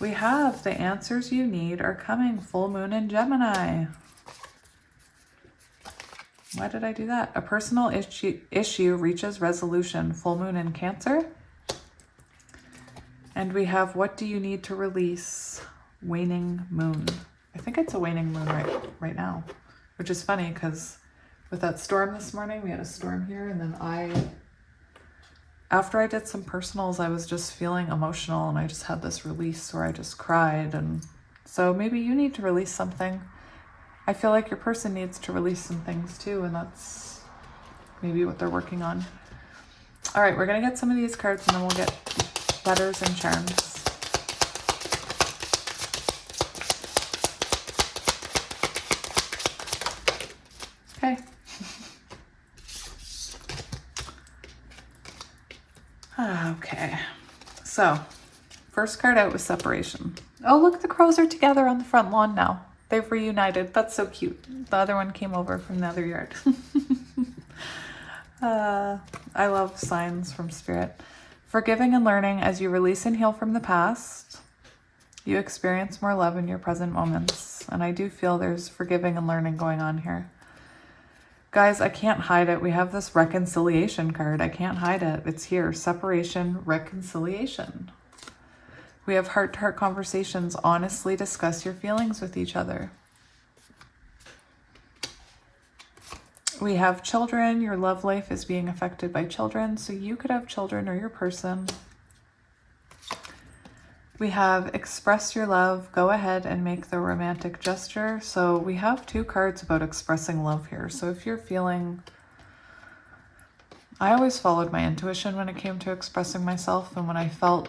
We have the answers you need are coming. Full moon in Gemini. Why did I do that? A personal issue reaches resolution. Full moon in Cancer. And we have what do you need to release? Waning moon. I think it's a waning moon right now, which is funny because with that storm this morning, we had a storm here, and then after I did some personals, I was just feeling emotional, and I just had this release where I just cried. And so maybe you need to release something. I feel like your person needs to release some things too, and that's maybe what they're working on. All right, we're going to get some of these cards, and then we'll get letters and charms. Okay. Okay, so first card out was separation. Oh, look, the crows are together on the front lawn now. They've reunited. That's so cute. The other one came over from the other yard. I love signs from Spirit. Forgiving and learning as you release and heal from the past. You experience more love in your present moments. And I do feel there's forgiving and learning going on here. Guys, I can't hide it. We have this reconciliation card. I can't hide it. It's here. Separation, reconciliation. We have heart-to-heart conversations. Honestly discuss your feelings with each other. We have children. Your love life is being affected by children. So you could have children or your person. We have express your love. Go ahead and make the romantic gesture. So we have two cards about expressing love here. So if you're feeling... I always followed my intuition when it came to expressing myself. And when I felt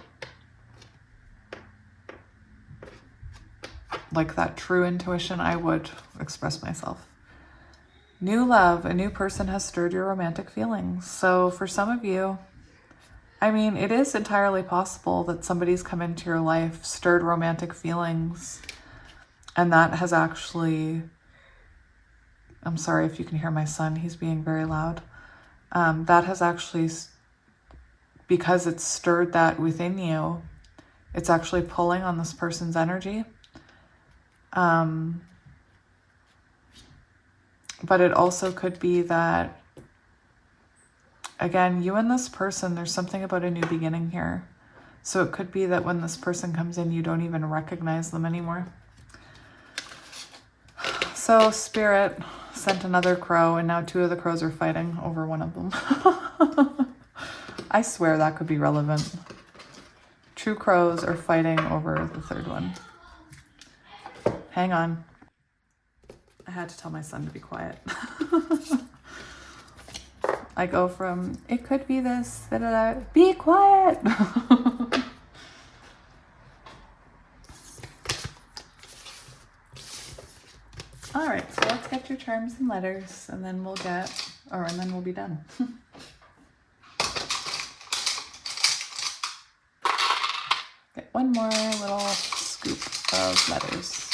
like that true intuition, I would express myself. New love, a new person has stirred your romantic feelings. So for some of you, I mean, it is entirely possible that somebody's come into your life, stirred romantic feelings, and that has actually, I'm sorry if you can hear my son, he's being very loud. That has actually, because it's stirred that within you, it's actually pulling on this person's energy. But it also could be that, again, you and this person, there's something about a new beginning here. So it could be that when this person comes in, you don't even recognize them anymore. So Spirit sent another crow, and now two of the crows are fighting over one of them. I swear that could be relevant. Two crows are fighting over the third one. Hang on. I had to tell my son to be quiet. I go from, it could be this, da, da, da, be quiet. All right, so let's get your charms and letters, and then we'll and then we'll be done. Get one more little scoop of letters.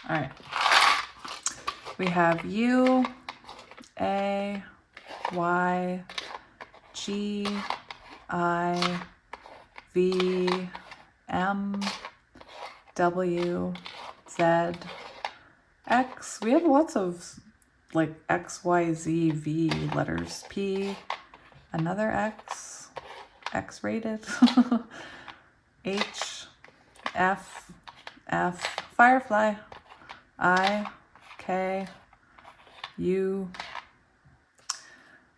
All right, we have U, A, Y, G, I, V, M, W, Z, X. We have lots of like X, Y, Z, V letters. P, another X, X rated, H, F, Firefly, I, K, U.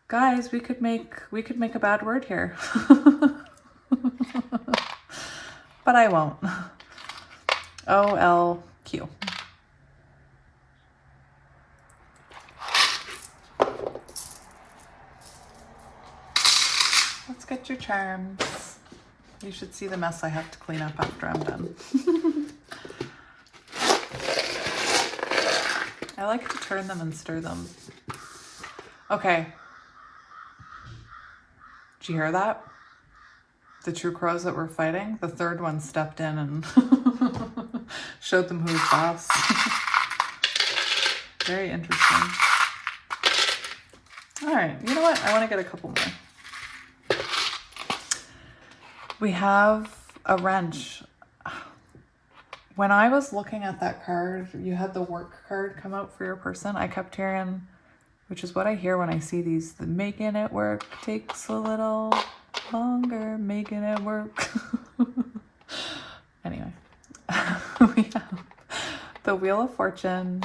Guys, we could make a bad word here. But I won't. O, L, Q. Let's get your charms. You should see the mess I have to clean up after I'm done. I like to turn them and stir them. Okay. Did you hear that? The two crows that were fighting, the third one stepped in and showed them who's boss. Very interesting. All right, you know what? I want to get a couple more. We have a wrench. When I was looking at that card, you had the work card come out for your person. I kept hearing, which is what I hear when I see these, the making it work takes a little longer, making it work. Anyway, we have the Wheel of Fortune.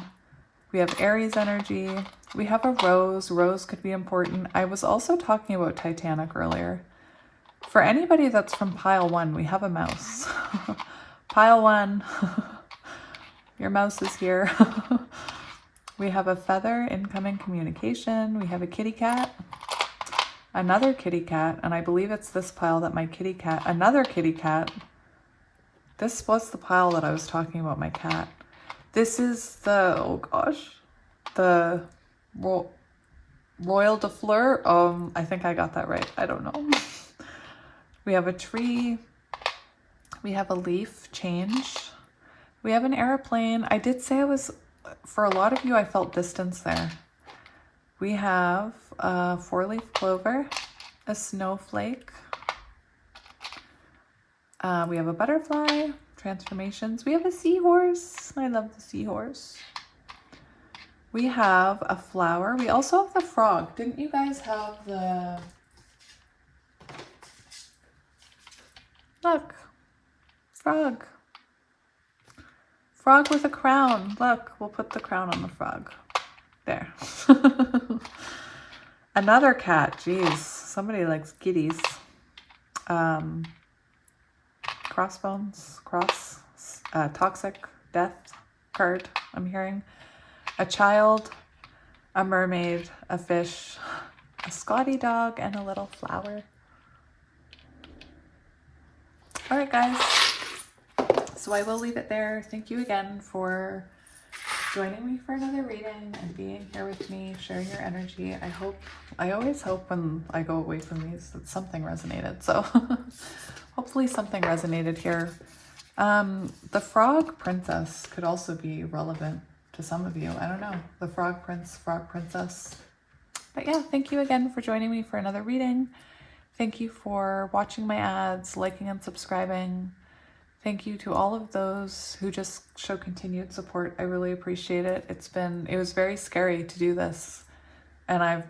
We have Aries energy. We have a rose. Rose could be important. I was also talking about Titanic earlier. For anybody that's from pile 1, we have a mouse. Pile 1, your mouse is here. We have a feather, incoming communication. We have a kitty cat, another kitty cat, and I believe it's this pile that my kitty cat, another kitty cat. This was the pile that I was talking about my cat. This is the, oh gosh, the Royal de Fleur. I think I got that right. I don't know. We have a tree. We have a leaf change. We have an airplane. I did say for a lot of you, I felt distance there. We have a 4-leaf clover, a snowflake. We have a butterfly, transformations. We have a seahorse. I love the seahorse. We have a flower. We also have the frog. Didn't you guys have the... Look. Frog. Frog with a crown. Look, we'll put the crown on the frog. There. Another cat. Jeez, somebody likes kitties. Crossbones. Toxic death card, I'm hearing. A child, a mermaid, a fish, a Scotty dog, and a little flower. All right, guys. So I will leave it there. Thank you again for joining me for another reading and being here with me, sharing your energy. I always hope when I go away from these that something resonated. So hopefully something resonated here. The frog princess could also be relevant to some of you. I don't know. The frog prince, frog princess. But yeah, thank you again for joining me for another reading. Thank you for watching my ads, liking and subscribing. Thank you to all of those who just show continued support. I really appreciate it. It was very scary to do this. And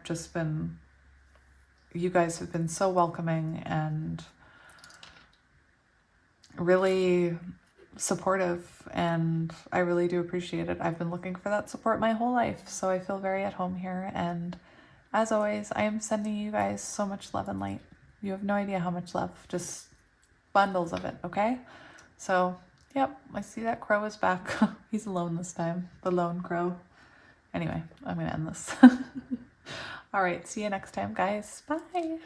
you guys have been so welcoming and really supportive. And I really do appreciate it. I've been looking for that support my whole life. So I feel very at home here. And as always, I am sending you guys so much love and light. You have no idea how much love. Just bundles of it, okay? So, yep, I see that crow is back. He's alone this time. The lone crow. Anyway, I'm going to end this. All right, see you next time, guys. Bye.